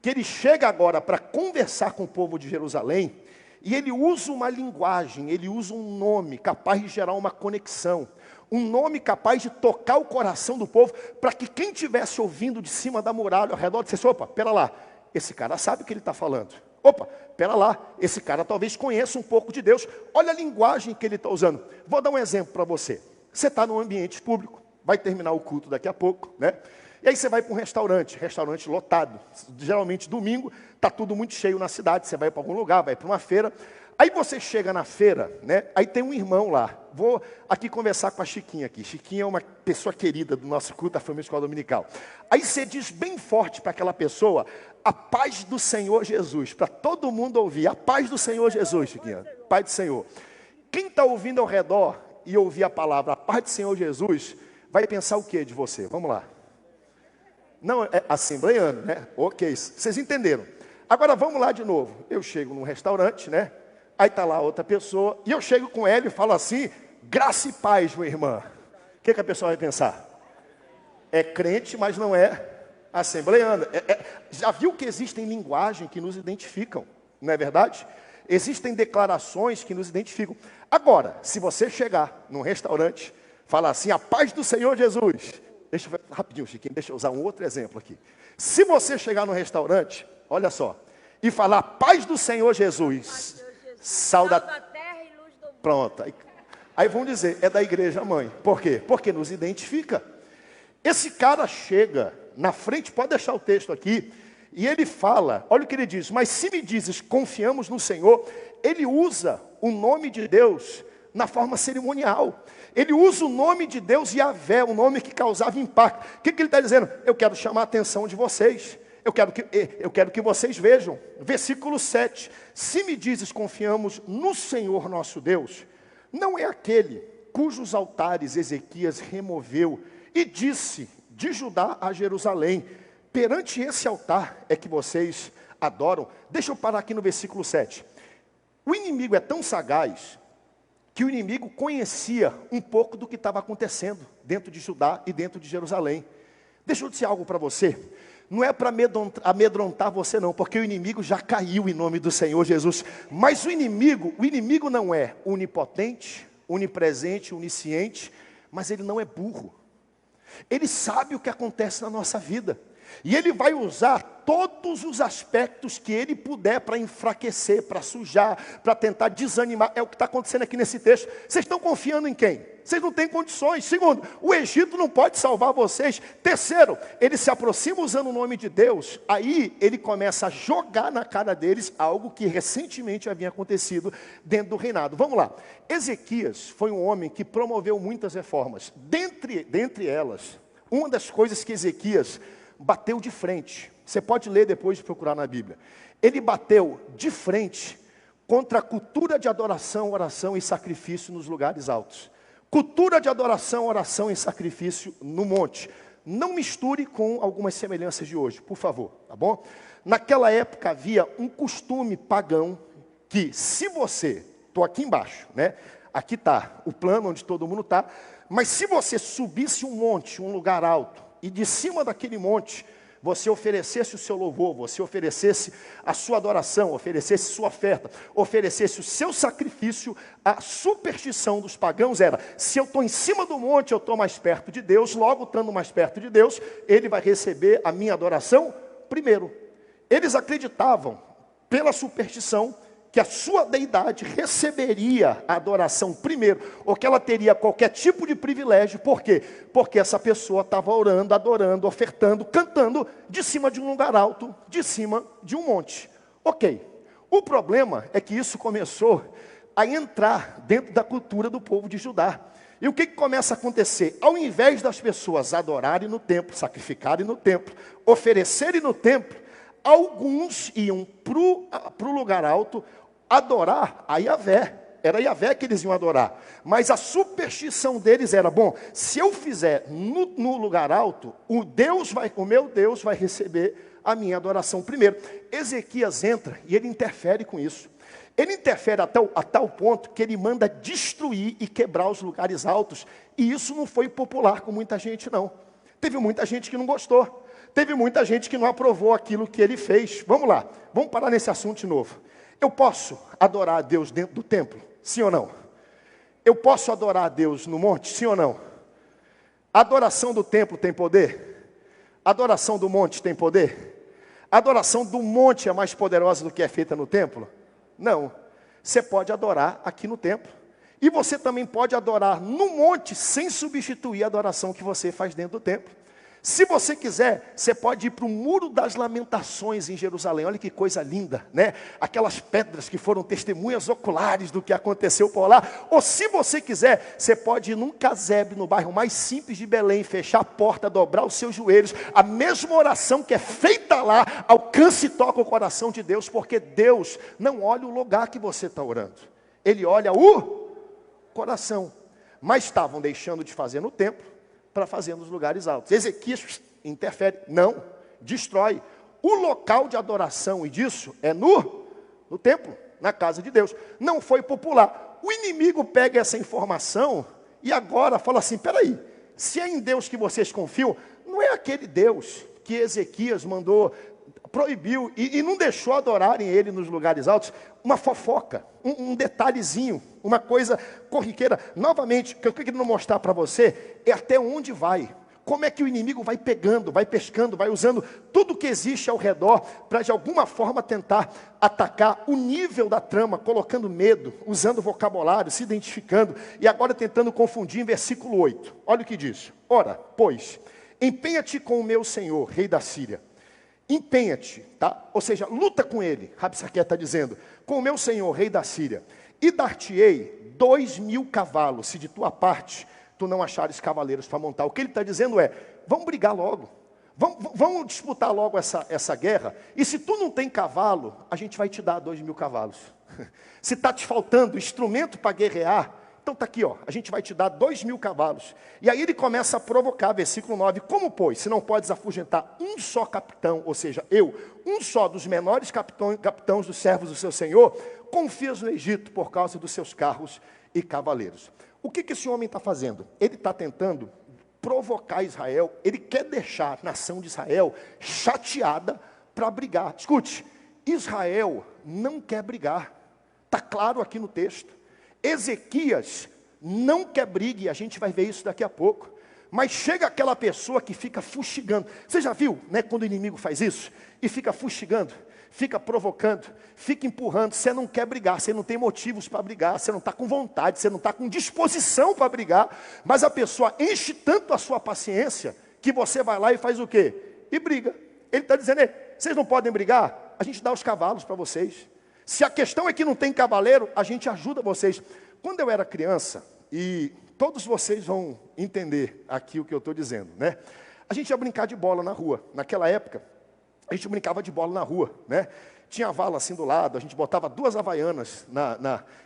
que ele chega agora para conversar com o povo de Jerusalém e ele usa uma linguagem, ele usa um nome capaz de gerar uma conexão. Um nome capaz de tocar o coração do povo para que quem estivesse ouvindo de cima da muralha ao redor dissesse, opa, pera lá, esse cara sabe o que ele está falando. Opa, pera lá, esse cara talvez conheça um pouco de Deus. Olha a linguagem que ele está usando. Vou dar um exemplo para você. Você está num ambiente público, vai terminar o culto daqui a pouco, né? E aí você vai para um restaurante lotado. Geralmente domingo, está tudo muito cheio na cidade, você vai para algum lugar, vai para uma feira. Aí você chega na feira, né? Aí tem um irmão lá. Vou aqui conversar com a Chiquinha aqui. Chiquinha é uma pessoa querida do nosso culto da família Escola Dominical. Aí você diz bem forte para aquela pessoa, a paz do Senhor Jesus, para todo mundo ouvir, a paz do Senhor Jesus, Chiquinha, paz do Senhor. Quem está ouvindo ao redor e ouvir a palavra, a paz do Senhor Jesus, vai pensar o que de você? Vamos lá. Não, é assembleiano, né? Ok, vocês entenderam. Agora vamos lá de novo. Eu chego num restaurante, né? Aí está lá outra pessoa, e eu chego com ela e falo assim, graça e paz, minha irmã. O que a pessoa vai pensar? É crente, mas não é assembleiana. Já viu que existem linguagens que nos identificam, não é verdade? Existem declarações que nos identificam. Agora, se você chegar num restaurante, falar assim, a paz do Senhor Jesus. Deixa eu rapidinho, Chiquinho, deixa eu usar um outro exemplo aqui. Se você chegar no restaurante, olha só, e falar paz do Senhor Jesus, sal da terra e luz do mundo. Pronto. Aí vão dizer, é da igreja mãe. Por quê? Porque nos identifica. Esse cara chega na frente, pode deixar o texto aqui, e ele fala, olha o que ele diz, mas se me dizes, confiamos no Senhor, ele usa o nome de Deus na forma cerimonial. Ele usa o nome de Deus Yahvé, um nome que causava impacto. O que ele está dizendo? Eu quero chamar a atenção de vocês. Eu quero que vocês vejam. Versículo 7. Se me dizes, confiamos no Senhor nosso Deus, não é aquele cujos altares Ezequias removeu e disse de Judá a Jerusalém, perante esse altar é que vocês adoram. Deixa eu parar aqui no versículo 7. O inimigo é tão sagaz que o inimigo conhecia um pouco do que estava acontecendo dentro de Judá e dentro de Jerusalém. Deixa eu dizer algo para você. Não é para amedrontar você não, porque o inimigo já caiu em nome do Senhor Jesus. Mas o inimigo não é onipotente, onipresente, onisciente, mas ele não é burro. Ele sabe o que acontece na nossa vida. E ele vai usar todos os aspectos que ele puder para enfraquecer, para sujar, para tentar desanimar. É o que está acontecendo aqui nesse texto. Vocês estão confiando em quem? Vocês não têm condições. Segundo, o Egito não pode salvar vocês. Terceiro, ele se aproxima usando o nome de Deus. Aí ele começa a jogar na cara deles algo que recentemente havia acontecido dentro do reinado. Vamos lá. Ezequias foi um homem que promoveu muitas reformas. Dentre elas, uma das coisas que Ezequias bateu de frente, você pode ler depois de procurar na Bíblia, ele bateu de frente contra a cultura de adoração, oração e sacrifício nos lugares altos. Cultura de adoração, oração e sacrifício no monte. Não misture com algumas semelhanças de hoje, por favor, tá bom? Naquela época havia um costume pagão que se você, estou aqui embaixo, né? Aqui está o plano onde todo mundo está, mas se você subisse um monte, um lugar alto, e de cima daquele monte, você oferecesse o seu louvor, você oferecesse a sua adoração, oferecesse sua oferta, oferecesse o seu sacrifício, a superstição dos pagãos era, se eu estou em cima do monte, eu estou mais perto de Deus, logo estando mais perto de Deus, ele vai receber a minha adoração primeiro. Eles acreditavam, pela superstição, que a sua deidade receberia a adoração primeiro, ou que ela teria qualquer tipo de privilégio. Por quê? Porque essa pessoa estava orando, adorando, ofertando, cantando, de cima de um lugar alto, de cima de um monte. Ok. O problema é que isso começou a entrar dentro da cultura do povo de Judá. E o que começa a acontecer? Ao invés das pessoas adorarem no templo, sacrificarem no templo, oferecerem no templo, alguns iam para o lugar alto, adorar a Yahvé. Era Yahvé que eles iam adorar. Mas a superstição deles era, bom, se eu fizer no lugar alto, o meu Deus vai receber a minha adoração primeiro. Ezequias entra e ele interfere com isso. Ele interfere a tal ponto que ele manda destruir e quebrar os lugares altos. E isso não foi popular com muita gente, não. Teve muita gente que não gostou. Teve muita gente que não aprovou aquilo que ele fez. Vamos lá, vamos parar nesse assunto de novo. Eu posso adorar a Deus dentro do templo? Sim ou não? Eu posso adorar a Deus no monte? Sim ou não? A adoração do templo tem poder? A adoração do monte tem poder? A adoração do monte é mais poderosa do que é feita no templo? Não. Você pode adorar aqui no templo. E você também pode adorar no monte sem substituir a adoração que você faz dentro do templo. Se você quiser, você pode ir para o Muro das Lamentações em Jerusalém. Olha que coisa linda, né? Aquelas pedras que foram testemunhas oculares do que aconteceu por lá. Ou se você quiser, você pode ir num casebre, no bairro mais simples de Belém, fechar a porta, dobrar os seus joelhos. A mesma oração que é feita lá, alcança e toca o coração de Deus, porque Deus não olha o lugar que você está orando. Ele olha o coração. Mas estavam deixando de fazer no templo para fazer nos lugares altos. Ezequias interfere, não, destrói. O local de adoração e disso é no templo, na casa de Deus. Não foi popular. O inimigo pega essa informação e agora fala assim, peraí, se é em Deus que vocês confiam, não é aquele Deus que Ezequias mandou, proibiu e não deixou adorarem ele nos lugares altos, uma fofoca, um detalhezinho, uma coisa corriqueira. Novamente, o que eu quero mostrar para você é até onde vai. Como é que o inimigo vai pegando, vai pescando, vai usando tudo que existe ao redor para de alguma forma tentar atacar o nível da trama, colocando medo, usando vocabulário, se identificando e agora tentando confundir em versículo 8. Olha o que diz. Ora, pois, empenha-te com o meu senhor, rei da Síria. Empenha-te, tá? Ou seja, luta com ele. Rabsaque está dizendo, com o meu senhor, rei da Síria, e dar-te-ei 2.000 cavalos, se de tua parte tu não achares cavaleiros para montar. O que ele está dizendo é, vamos brigar logo, vamos disputar logo essa guerra, e se tu não tem cavalo, a gente vai te dar 2.000 cavalos. Se está te faltando instrumento para guerrear, então está aqui, ó, a gente vai te dar 2.000 cavalos. E aí ele começa a provocar, versículo 9, como pois, se não podes afugentar um só capitão, ou seja, um só dos menores capitães dos servos do seu senhor, confias no Egito por causa dos seus carros e cavaleiros. O que esse homem está fazendo? Ele está tentando provocar Israel, ele quer deixar a nação de Israel chateada para brigar. Escute, Israel não quer brigar, está claro aqui no texto. Ezequias não quer briga, e a gente vai ver isso daqui a pouco. Mas chega aquela pessoa que fica fustigando. Você já viu, né, quando o inimigo faz isso? E fica fustigando, fica provocando, fica empurrando. Você não quer brigar, você não tem motivos para brigar, você não está com vontade, você não está com disposição para brigar. Mas a pessoa enche tanto a sua paciência, que você vai lá e faz o quê? E briga. Ele está dizendo, vocês não podem brigar? A gente dá os cavalos para vocês. Se a questão é que não tem cavaleiro, a gente ajuda vocês. Quando eu era criança, e todos vocês vão entender aqui o que eu estou dizendo, né? A gente ia brincar de bola na rua. Naquela época, a gente brincava de bola na rua, né? Tinha a vala assim do lado, a gente botava 2 havaianas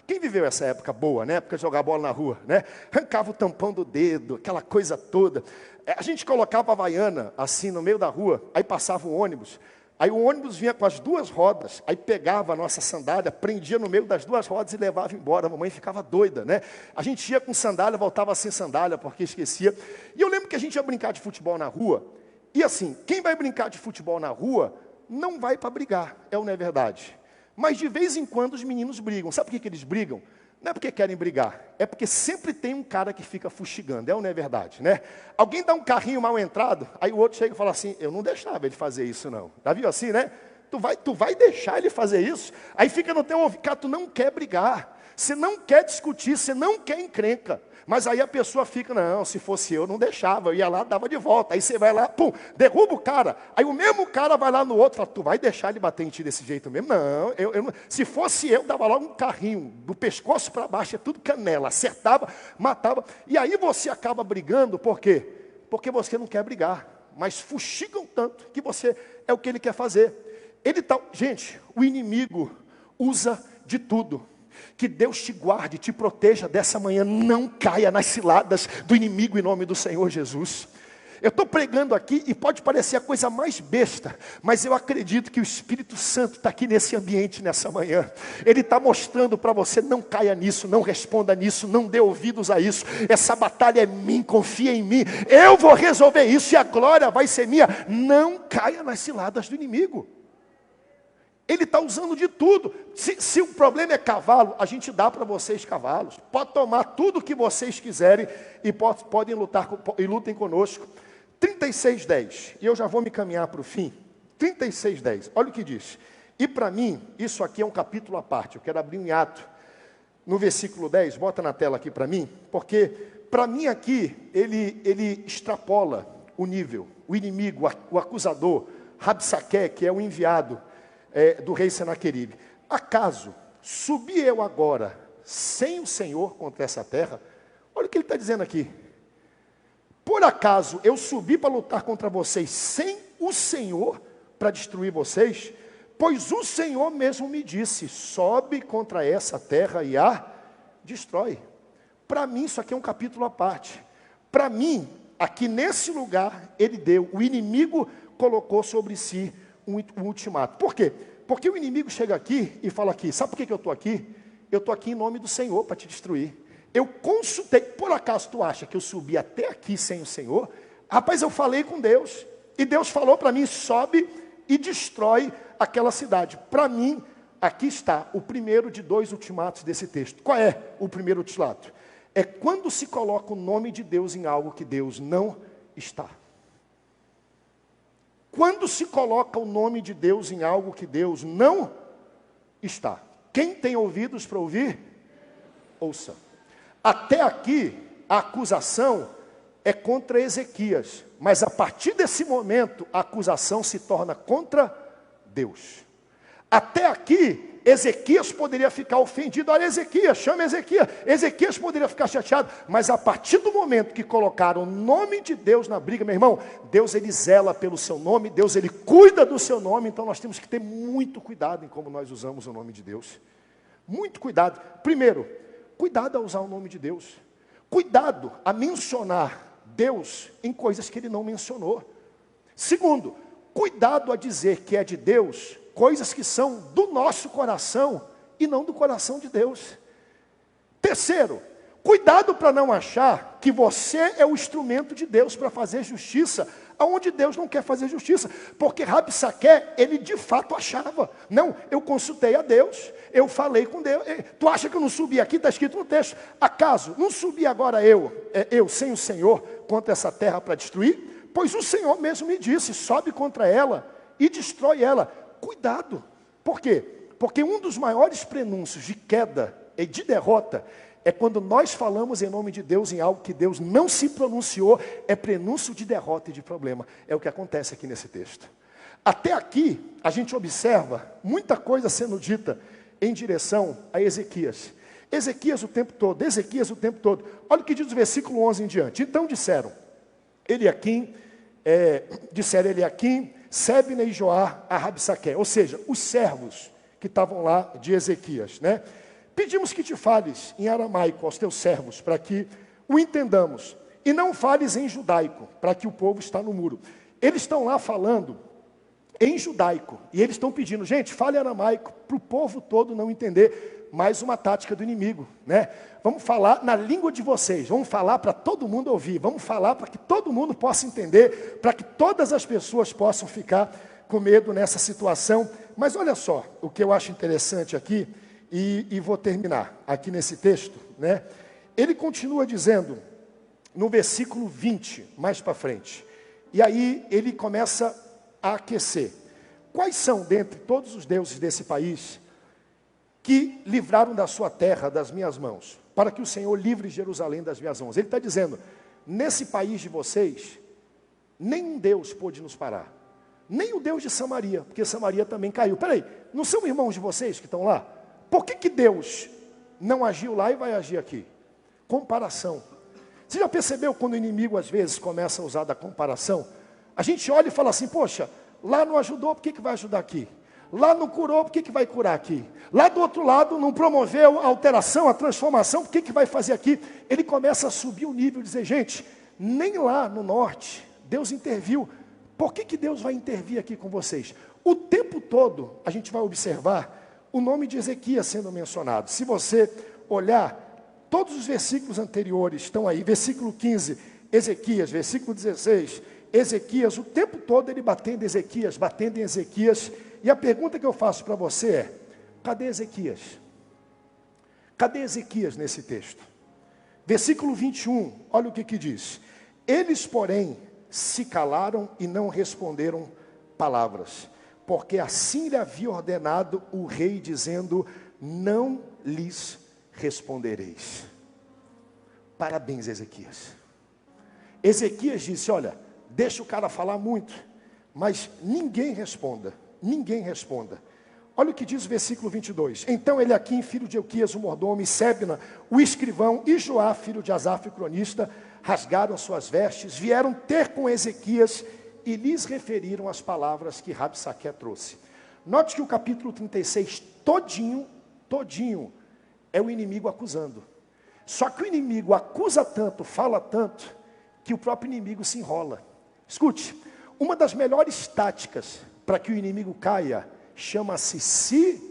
Quem viveu essa época boa, né? Época de jogar bola na rua, né? Arrancava o tampão do dedo, aquela coisa toda. A gente colocava a havaiana assim no meio da rua, aí passava um ônibus. Aí o ônibus vinha com as 2 rodas, aí pegava a nossa sandália, prendia no meio das 2 rodas e levava embora. A mamãe ficava doida, né? A gente ia com sandália, voltava sem sandália, porque esquecia. E eu lembro que a gente ia brincar de futebol na rua. E assim, quem vai brincar de futebol na rua, não vai para brigar, é ou não é verdade? Mas de vez em quando os meninos brigam. Sabe por que eles brigam? Não é porque querem brigar, é porque sempre tem um cara que fica fustigando, é ou não é verdade, né? Alguém dá um carrinho mal entrado, aí o outro chega e fala assim, eu não deixava ele fazer isso não. Já viu assim, né? Tu vai deixar ele fazer isso? Aí fica no teu ouvido, cara, tu não quer brigar, você não quer discutir, você não quer encrenca. Mas aí a pessoa fica, não, se fosse eu não deixava, eu ia lá, dava de volta. Aí você vai lá, pum, derruba o cara. Aí o mesmo cara vai lá no outro e fala, tu vai deixar ele bater em ti desse jeito mesmo? Não, se fosse eu, dava logo um carrinho, do pescoço para baixo, é tudo canela, acertava, matava. E aí você acaba brigando, por quê? Porque você não quer brigar, mas fustigam tanto que você é o que ele quer fazer. Gente, o inimigo usa de tudo. Que Deus te guarde, te proteja dessa manhã. Não caia nas ciladas do inimigo em nome do Senhor Jesus. Eu estou pregando aqui e pode parecer a coisa mais besta, mas eu acredito que o Espírito Santo está aqui nesse ambiente nessa manhã. Ele está mostrando para você, não caia nisso, não responda nisso, não dê ouvidos a isso. Essa batalha é minha, confia em mim. Eu vou resolver isso e a glória vai ser minha. Não caia nas ciladas do inimigo. Ele está usando de tudo. Se o problema é cavalo, a gente dá para vocês cavalos. Pode tomar tudo o que vocês quiserem e podem lutar e lutem conosco. 36:10. E eu já vou me caminhar para o fim. 36:10. Olha o que diz. E para mim, isso aqui é um capítulo à parte. Eu quero abrir um hiato. no versículo 10, bota na tela aqui para mim, porque para mim aqui ele extrapola o nível, o inimigo, o acusador, Rabsaque, que é o enviado do rei Senaqueribe. Acaso subi eu agora sem o Senhor contra essa terra? Olha o que ele está dizendo aqui. Por acaso eu subi para lutar contra vocês sem o Senhor para destruir vocês? Pois o Senhor mesmo me disse, sobe contra essa terra e a destrói. Para mim isso aqui é um capítulo à parte. Para mim, aqui nesse lugar, ele deu, o inimigo colocou sobre si um ultimato. Por quê? Porque o inimigo chega aqui e fala aqui, sabe por que eu estou aqui? Eu estou aqui em nome do Senhor para te destruir. Eu consultei, por acaso tu acha que eu subi até aqui sem o Senhor? Rapaz, eu falei com Deus, e Deus falou para mim, sobe e destrói aquela cidade. Para mim, aqui está o primeiro de 2 ultimatos desse texto. Qual é o primeiro ultimato? É quando se coloca o nome de Deus em algo que Deus não está. Quando se coloca o nome de Deus em algo que Deus não está. Quem tem ouvidos para ouvir, ouça. Até aqui, a acusação é contra Ezequias. Mas a partir desse momento, a acusação se torna contra Deus. Até aqui, Ezequias poderia ficar ofendido. Olha Ezequias, chama Ezequias. Ezequias poderia ficar chateado. Mas a partir do momento que colocaram o nome de Deus na briga, meu irmão, Deus ele zela pelo seu nome, Deus ele cuida do seu nome. Então nós temos que ter muito cuidado em como nós usamos o nome de Deus. Muito cuidado. Primeiro, cuidado a usar o nome de Deus. Cuidado a mencionar Deus em coisas que ele não mencionou. Segundo, cuidado a dizer que é de Deus coisas que são do nosso coração e não do coração de Deus. Terceiro, cuidado para não achar que você é o instrumento de Deus para fazer justiça, aonde Deus não quer fazer justiça. Porque Rabsaque, ele de fato achava. Não, eu consultei a Deus, eu falei com Deus. Tu acha que eu não subi aqui? Está escrito no texto. Acaso não subi agora eu sem o Senhor, contra essa terra para destruir? Pois o Senhor mesmo me disse, sobe contra ela e destrói ela. Cuidado. Por quê? Porque um dos maiores prenúncios de queda e de derrota é quando nós falamos em nome de Deus em algo que Deus não se pronunciou, é prenúncio de derrota e de problema. É o que acontece aqui nesse texto. Até aqui, a gente observa muita coisa sendo dita em direção a Ezequias. Ezequias o tempo todo, Ezequias o tempo todo. Olha o que diz o versículo 11 em diante. Então disseram, Eliaquim, Sebna e Joá a Rabsaque, ou seja, os servos que estavam lá de Ezequias, né? Pedimos que te fales em aramaico aos teus servos, para que o entendamos, e não fales em judaico, para que o povo está no muro. Eles estão lá falando em judaico, e eles estão pedindo, gente, fale aramaico, para o povo todo não entender. Mais uma tática do inimigo, né? Vamos falar na língua de vocês, vamos falar para todo mundo ouvir, vamos falar para que todo mundo possa entender, para que todas as pessoas possam ficar com medo nessa situação. Mas olha só, o que eu acho interessante aqui, e vou terminar aqui nesse texto, né? Ele continua dizendo, no versículo 20, mais para frente, e aí ele começa a aquecer. Quais são, dentre todos os deuses desse país, que livraram da sua terra, das minhas mãos, para que o Senhor livre Jerusalém das minhas mãos? Ele está dizendo, nesse país de vocês, nenhum Deus pôde nos parar. Nem o Deus de Samaria, porque Samaria também caiu. Peraí, não são irmãos de vocês que estão lá? Por que Deus não agiu lá e vai agir aqui? Comparação. Você já percebeu quando o inimigo às vezes começa a usar da comparação? A gente olha e fala assim, poxa, lá não ajudou, por que vai ajudar aqui? Lá não curou, por que vai curar aqui? Lá do outro lado não promoveu a alteração, a transformação, por que vai fazer aqui? Ele começa a subir o nível e dizer, gente, nem lá no norte Deus interviu. Por que Deus vai intervir aqui com vocês? O tempo todo a gente vai observar o nome de Ezequias sendo mencionado. Se você olhar, todos os versículos anteriores estão aí. Versículo 15, Ezequias. Versículo 16, Ezequias. O tempo todo ele batendo em Ezequias. E a pergunta que eu faço para você é, cadê Ezequias? Cadê Ezequias nesse texto? Versículo 21, olha o que diz. Eles, porém, se calaram e não responderam palavras, porque assim lhe havia ordenado o rei, dizendo, não lhes respondereis. Parabéns, Ezequias. Ezequias disse, olha, deixa o cara falar muito, mas ninguém responda, ninguém responda. Olha o que diz o versículo 22. Então Eliaquim, filho de Euquias, o mordomo, e Sebna, o escrivão, e Joá, filho de Asaf, o cronista, rasgaram as suas vestes, vieram ter com Ezequias e lhes referiram as palavras que Rabsaqué trouxe. Note que o capítulo 36, todinho, é o inimigo acusando. Só que o inimigo acusa tanto, fala tanto, que o próprio inimigo se enrola. Escute, uma das melhores táticas para que o inimigo caia, chama-se silêncio.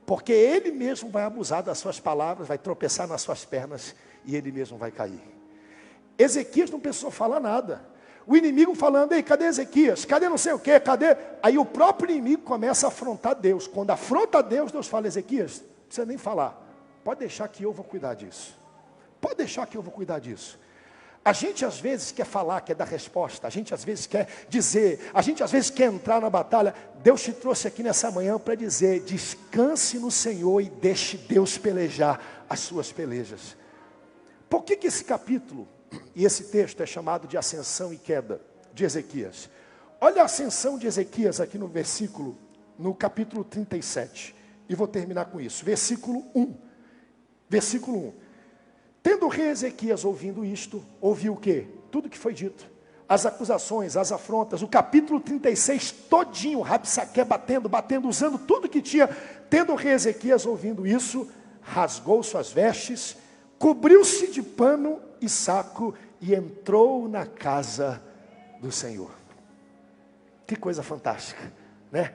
Porque ele mesmo vai abusar das suas palavras, vai tropeçar nas suas pernas, e ele mesmo vai cair. Ezequias não precisou falar nada. O inimigo falando, ei, cadê Ezequias? Cadê não sei o quê? Cadê? Aí o próprio inimigo começa a afrontar Deus. Quando afronta Deus, Deus fala, Ezequias, não precisa nem falar. Pode deixar que eu vou cuidar disso. Pode deixar que eu vou cuidar disso. A gente às vezes quer falar, quer dar resposta. A gente às vezes quer dizer. A gente às vezes quer entrar na batalha. Deus te trouxe aqui nessa manhã para dizer, descanse no Senhor e deixe Deus pelejar as suas pelejas. Por que esse capítulo e esse texto é chamado de ascensão e queda de Ezequias? Olha a ascensão de Ezequias aqui no capítulo 37. E vou terminar com isso. Versículo 1. Versículo 1. Tendo o rei Ezequias ouvindo isto, ouviu o quê? Tudo que foi dito. As acusações, as afrontas, o capítulo 36 todinho, Rabsaqué batendo, usando tudo que tinha. Tendo o rei Ezequias ouvindo isso, rasgou suas vestes, cobriu-se de pano e saco e entrou na casa do Senhor. Que coisa fantástica, né?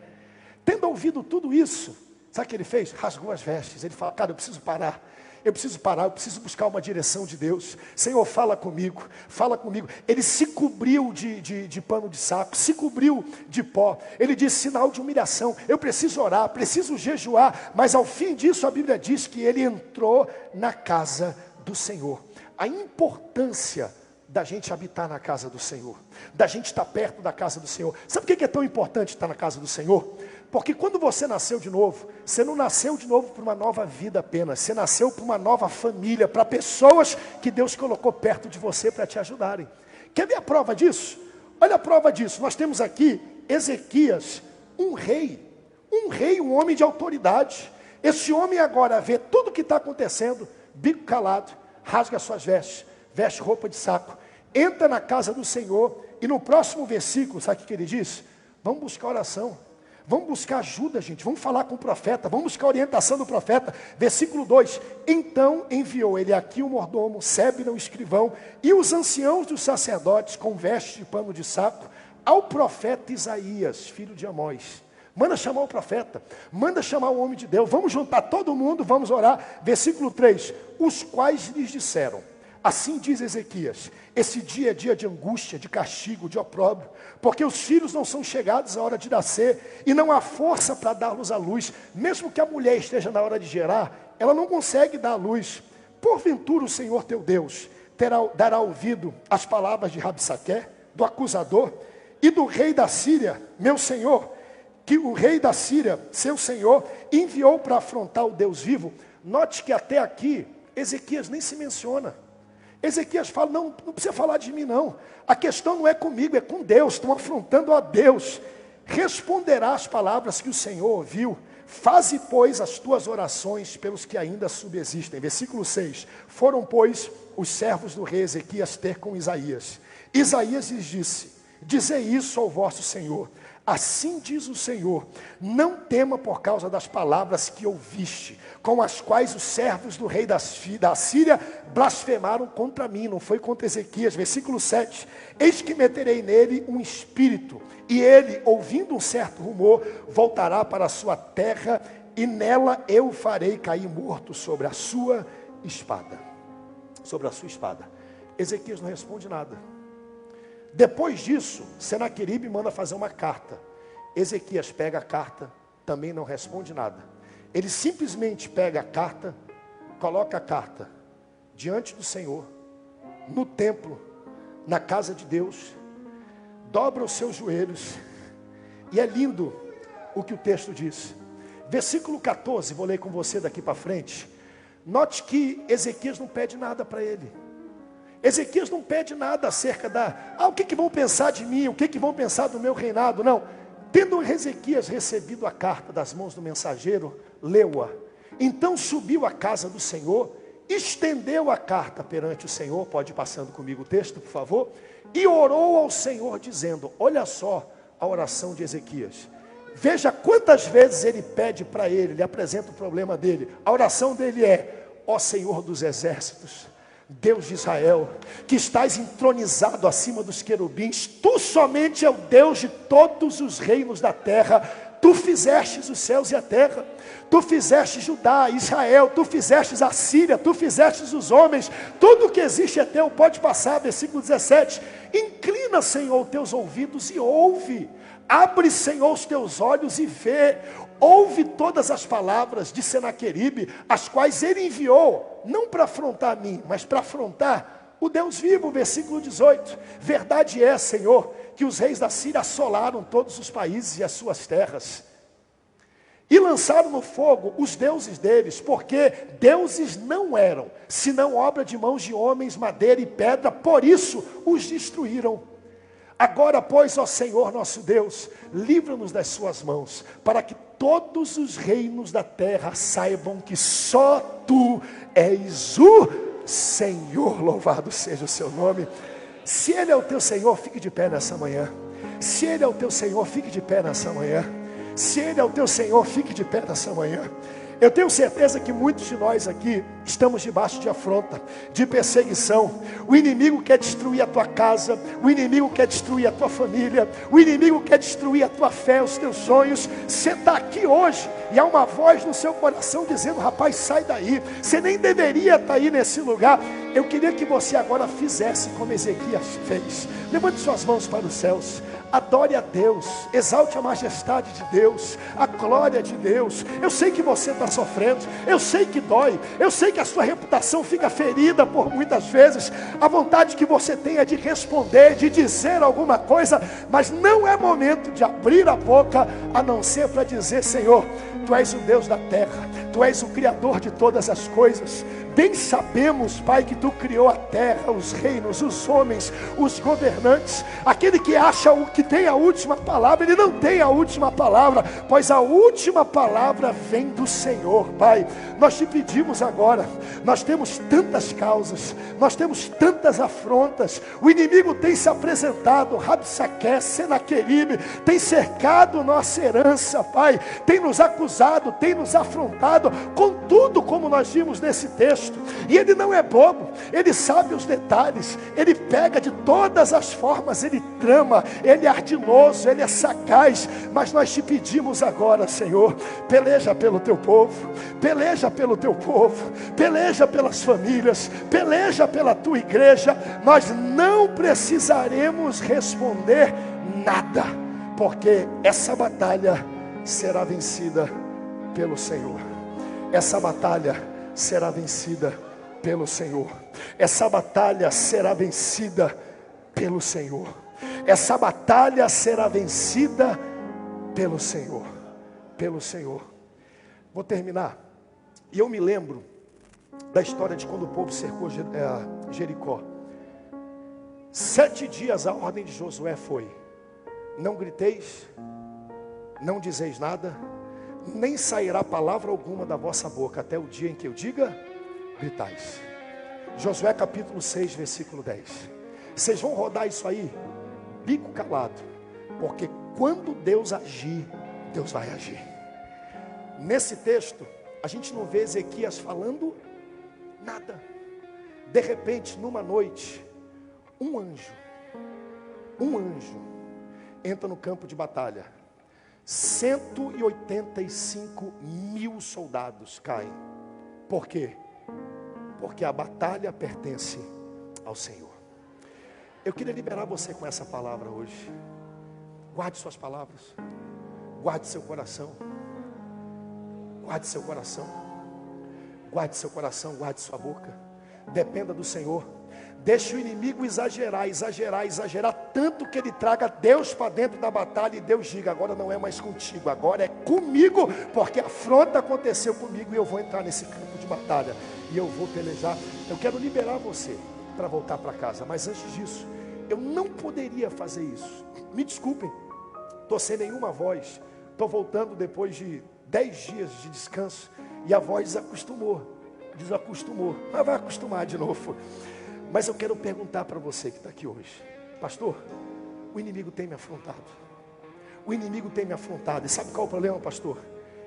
Tendo ouvido tudo isso, sabe o que ele fez? Rasgou as vestes. Ele fala, cara, eu preciso parar, eu preciso buscar uma direção de Deus. Senhor, fala comigo. Ele se cobriu de pano de saco, se cobriu de pó. Ele disse, sinal de humilhação, eu preciso orar, preciso jejuar. Mas ao fim disso a Bíblia diz que ele entrou na casa do Senhor. A importância da gente habitar na casa do Senhor, da gente estar perto da casa do Senhor. Sabe por que é tão importante estar na casa do Senhor? Porque quando você nasceu de novo, você não nasceu de novo para uma nova vida apenas, você nasceu para uma nova família, para pessoas que Deus colocou perto de você para te ajudarem. Quer ver a prova disso? Olha a prova disso, nós temos aqui Ezequias, um rei, um homem de autoridade. Esse homem agora vê tudo o que está acontecendo, bico calado, rasga suas vestes, veste roupa de saco, entra na casa do Senhor, e no próximo versículo, sabe o que ele diz? Vamos buscar oração. Vamos buscar ajuda, gente. Vamos falar com o profeta. Vamos buscar a orientação do profeta. Versículo 2. Então enviou ele aqui o mordomo, Sebna, o escrivão, e os anciãos dos sacerdotes, com vestes de pano de saco, ao profeta Isaías, filho de Amós. Manda chamar o profeta. Manda chamar o homem de Deus. Vamos juntar todo mundo, vamos orar. Versículo 3. Os quais lhes disseram, assim diz Ezequias, esse dia é dia de angústia, de castigo, de opróbrio, porque os filhos não são chegados à hora de nascer, e não há força para dar-los à luz. Mesmo que a mulher esteja na hora de gerar, ela não consegue dar à luz. Porventura o Senhor teu Deus dará ouvido às palavras de Rabsaqué, do acusador, e do rei da Síria, meu senhor, que o rei da Síria, seu senhor, enviou para afrontar o Deus vivo. Note que até aqui, Ezequias nem se menciona. Ezequias fala, não precisa falar de mim não. A questão não é comigo, é com Deus. Estão afrontando a Deus. Responderá as palavras que o Senhor ouviu. Faze, pois, as tuas orações pelos que ainda subsistem. Versículo 6. Foram, pois, os servos do rei Ezequias ter com Isaías. Isaías lhes disse, dizei isso ao vosso Senhor. Assim diz o Senhor, não tema por causa das palavras que ouviste, com as quais os servos do rei da Síria blasfemaram contra mim, não foi contra Ezequias. Versículo 7, eis que meterei nele um espírito, e ele, ouvindo um certo rumor, voltará para a sua terra, e nela eu farei cair morto sobre a sua espada. Sobre a sua espada. Ezequias não responde nada. Depois disso, Senaqueribe manda fazer uma carta. Ezequias pega a carta, também não responde nada. Ele simplesmente pega a carta, coloca a carta diante do Senhor, no templo, na casa de Deus, dobra os seus joelhos, e é lindo o que o texto diz. versículo 14, vou ler com você daqui para frente. Note que Ezequias não pede nada para ele. Ezequias não pede nada acerca o que vão pensar de mim, o que vão pensar do meu reinado, não. Tendo Ezequias recebido a carta das mãos do mensageiro, leu-a. Então subiu à casa do Senhor, estendeu a carta perante o Senhor, pode ir passando comigo o texto, por favor, e orou ao Senhor dizendo, olha só a oração de Ezequias. Veja quantas vezes ele pede para ele apresenta o problema dele. A oração dele é, ó Senhor dos exércitos, Deus de Israel, que estás entronizado acima dos querubins, tu somente é o Deus de todos os reinos da terra, tu fizestes os céus e a terra, tu fizestes Judá, Israel, tu fizestes a Síria, tu fizestes os homens, tudo que existe é teu. Pode passar, versículo 17, inclina, Senhor, teus ouvidos e ouve, abre, Senhor, os teus olhos e vê, ouve todas as palavras de Senaqueribe, as quais ele enviou, não para afrontar a mim, mas para afrontar o Deus vivo, versículo 18, verdade é, Senhor, que os reis da Síria assolaram todos os países e as suas terras, e lançaram no fogo os deuses deles, porque deuses não eram, senão obra de mãos de homens, madeira e pedra, por isso os destruíram. Agora, pois, ó Senhor nosso Deus, livra-nos das suas mãos, para que todos os reinos da terra saibam que só tu és o Senhor, louvado seja o seu nome. Se Ele é o teu Senhor, fique de pé nessa manhã. Se Ele é o teu Senhor, fique de pé nessa manhã. Se Ele é o teu Senhor, fique de pé nessa manhã. Eu tenho certeza que muitos de nós aqui estamos debaixo de afronta, de perseguição. O inimigo quer destruir a tua casa, o inimigo quer destruir a tua família, o inimigo quer destruir a tua fé, os teus sonhos. Você está aqui hoje e há uma voz no seu coração dizendo, rapaz, sai daí, você nem deveria estar aí nesse lugar. Eu queria que você agora fizesse como Ezequias fez. Levante suas mãos para os céus. Adore a Deus, exalte a majestade de Deus, a glória de Deus. Eu sei que você está sofrendo, eu sei que dói, eu sei que a sua reputação fica ferida por muitas vezes. A vontade que você tem é de responder, de dizer alguma coisa, mas não é momento de abrir a boca, a não ser para dizer, Senhor, Tu és o Deus da terra, Tu és o Criador de todas as coisas. Bem sabemos, Pai, que Tu criou a terra, os reinos, os homens, os governantes. Aquele que acha o que tem a última palavra, ele não tem a última palavra, pois a última palavra vem do Senhor, Pai. Nós te pedimos agora, nós temos tantas causas, nós temos tantas afrontas, o inimigo tem se apresentado, Rabsaque, Senaqueribe, tem cercado nossa herança, Pai, tem nos acusado, tem nos afrontado, com tudo como nós vimos nesse texto. E ele não é bobo, ele sabe os detalhes, ele pega de todas as formas, ele trama, ele é ardiloso, ele é sagaz. Mas nós te pedimos agora, Senhor, peleja pelo teu povo, peleja pelo teu povo, peleja pelas famílias, peleja pela tua igreja. Nós não precisaremos responder nada, porque essa batalha será vencida pelo Senhor. Essa batalha será vencida pelo Senhor. Essa batalha será vencida pelo Senhor. Essa batalha será vencida pelo Senhor. Pelo Senhor. Vou terminar. E eu me lembro da história de quando o povo cercou Jericó. 7 dias a ordem de Josué foi: não griteis, não dizeis nada, nem sairá palavra alguma da vossa boca, até o dia em que eu diga, gritais. Josué capítulo 6, versículo 10. Vocês vão rodar isso aí, bico calado, porque quando Deus agir, Deus vai agir. Nesse texto, a gente não vê Ezequias falando nada. De repente, numa noite, um anjo entra no campo de batalha. 185 mil soldados caem. Por quê? Porque a batalha pertence ao Senhor. Eu queria liberar você com essa palavra hoje. Guarde suas palavras. Guarde seu coração. Guarde seu coração. Guarde seu coração, guarde sua boca. Dependa do Senhor. Deixa o inimigo exagerar, tanto que ele traga Deus para dentro da batalha e Deus diga: agora não é mais contigo, agora é comigo, porque a afronta aconteceu comigo e eu vou entrar nesse campo de batalha e eu vou pelejar. Eu quero liberar você para voltar para casa, mas antes disso, eu não poderia fazer isso. Me desculpem, estou sem nenhuma voz, estou voltando depois de 10 dias de descanso e a voz desacostumou, mas vai acostumar de novo. Mas eu quero perguntar para você que está aqui hoje: pastor, o inimigo tem me afrontado. O inimigo tem me afrontado. E sabe qual é o problema, pastor?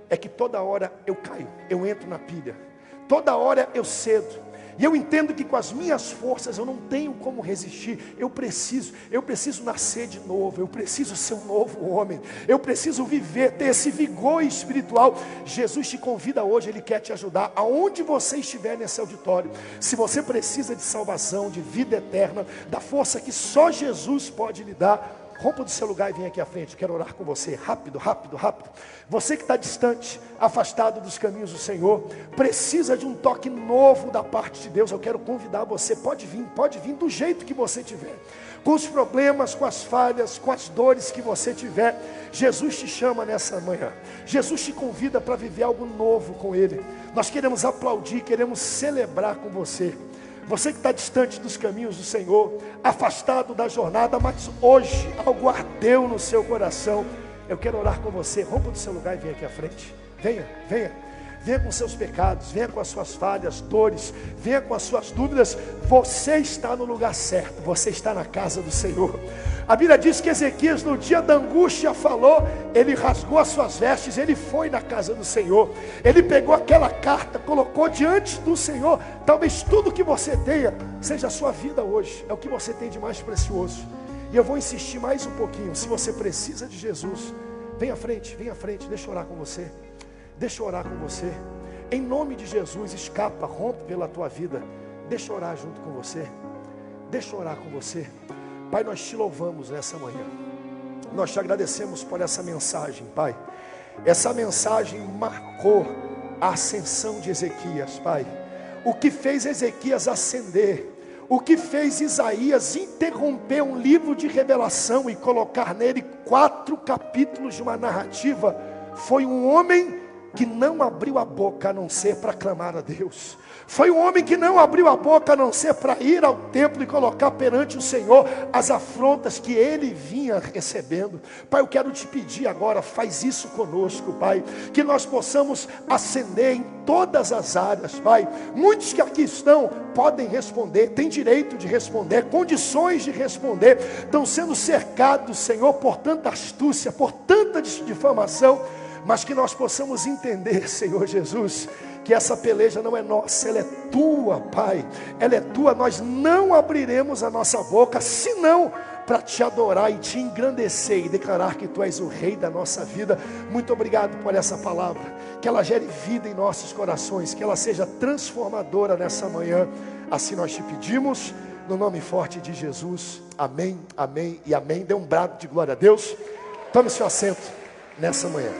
É que toda hora eu caio, eu entro na pilha. Toda hora eu cedo. E eu entendo que com as minhas forças eu não tenho como resistir. Eu preciso nascer de novo. Eu preciso ser um novo homem. Eu preciso viver, ter esse vigor espiritual. Jesus te convida hoje, Ele quer te ajudar. Aonde você estiver nesse auditório, se você precisa de salvação, de vida eterna, da força que só Jesus pode lhe dar, rompa do seu lugar e vem aqui à frente. Eu quero orar com você, rápido. Você que está distante, afastado dos caminhos do Senhor, precisa de um toque novo da parte de Deus. Eu quero convidar você, pode vir do jeito que você tiver, com os problemas, com as falhas, com as dores que você tiver. Jesus te chama nessa manhã, Jesus te convida para viver algo novo com Ele. Nós queremos aplaudir, queremos celebrar com você. Você que está distante dos caminhos do Senhor, afastado da jornada, mas hoje algo ardeu no seu coração. Eu quero orar com você. Rompa do seu lugar e venha aqui à frente. Venha com seus pecados, venha com as suas falhas, dores, venha com as suas dúvidas. Você está no lugar certo, você está na casa do Senhor. A Bíblia diz que Ezequias, no dia da angústia, falou, ele rasgou as suas vestes, ele foi na casa do Senhor, ele pegou aquela carta, colocou diante do Senhor. Talvez tudo que você tenha seja a sua vida hoje, é o que você tem de mais precioso. E eu vou insistir mais um pouquinho. Se você precisa de Jesus, vem à frente, deixa eu orar com você. Em nome de Jesus, escapa, rompe pela tua vida. Deixa eu orar junto com você. Pai, nós te louvamos nessa manhã. Nós te agradecemos por essa mensagem, Pai. Essa mensagem marcou a ascensão de Ezequias, Pai. O que fez Ezequias ascender, o que fez Isaías interromper um livro de revelação e colocar nele 4 capítulos de uma narrativa, foi um homem que não abriu a boca a não ser para clamar a Deus. Foi um homem que não abriu a boca a não ser para ir ao templo e colocar perante o Senhor as afrontas que ele vinha recebendo. Pai, eu quero te pedir agora, faz isso conosco, Pai, que nós possamos ascender em todas as áreas, Pai. Muitos que aqui estão podem responder, têm direito de responder, condições de responder, estão sendo cercados, Senhor, por tanta astúcia, por tanta difamação, mas que nós possamos entender, Senhor Jesus, que essa peleja não é nossa, ela é tua, Pai, ela é tua. Nós não abriremos a nossa boca, senão para te adorar e te engrandecer e declarar que tu és o Rei da nossa vida. Muito obrigado por essa palavra, que ela gere vida em nossos corações, que ela seja transformadora nessa manhã. Assim nós te pedimos, no nome forte de Jesus. Amém, amém e amém. Dê um brado de glória a Deus. Tome seu assento nessa manhã.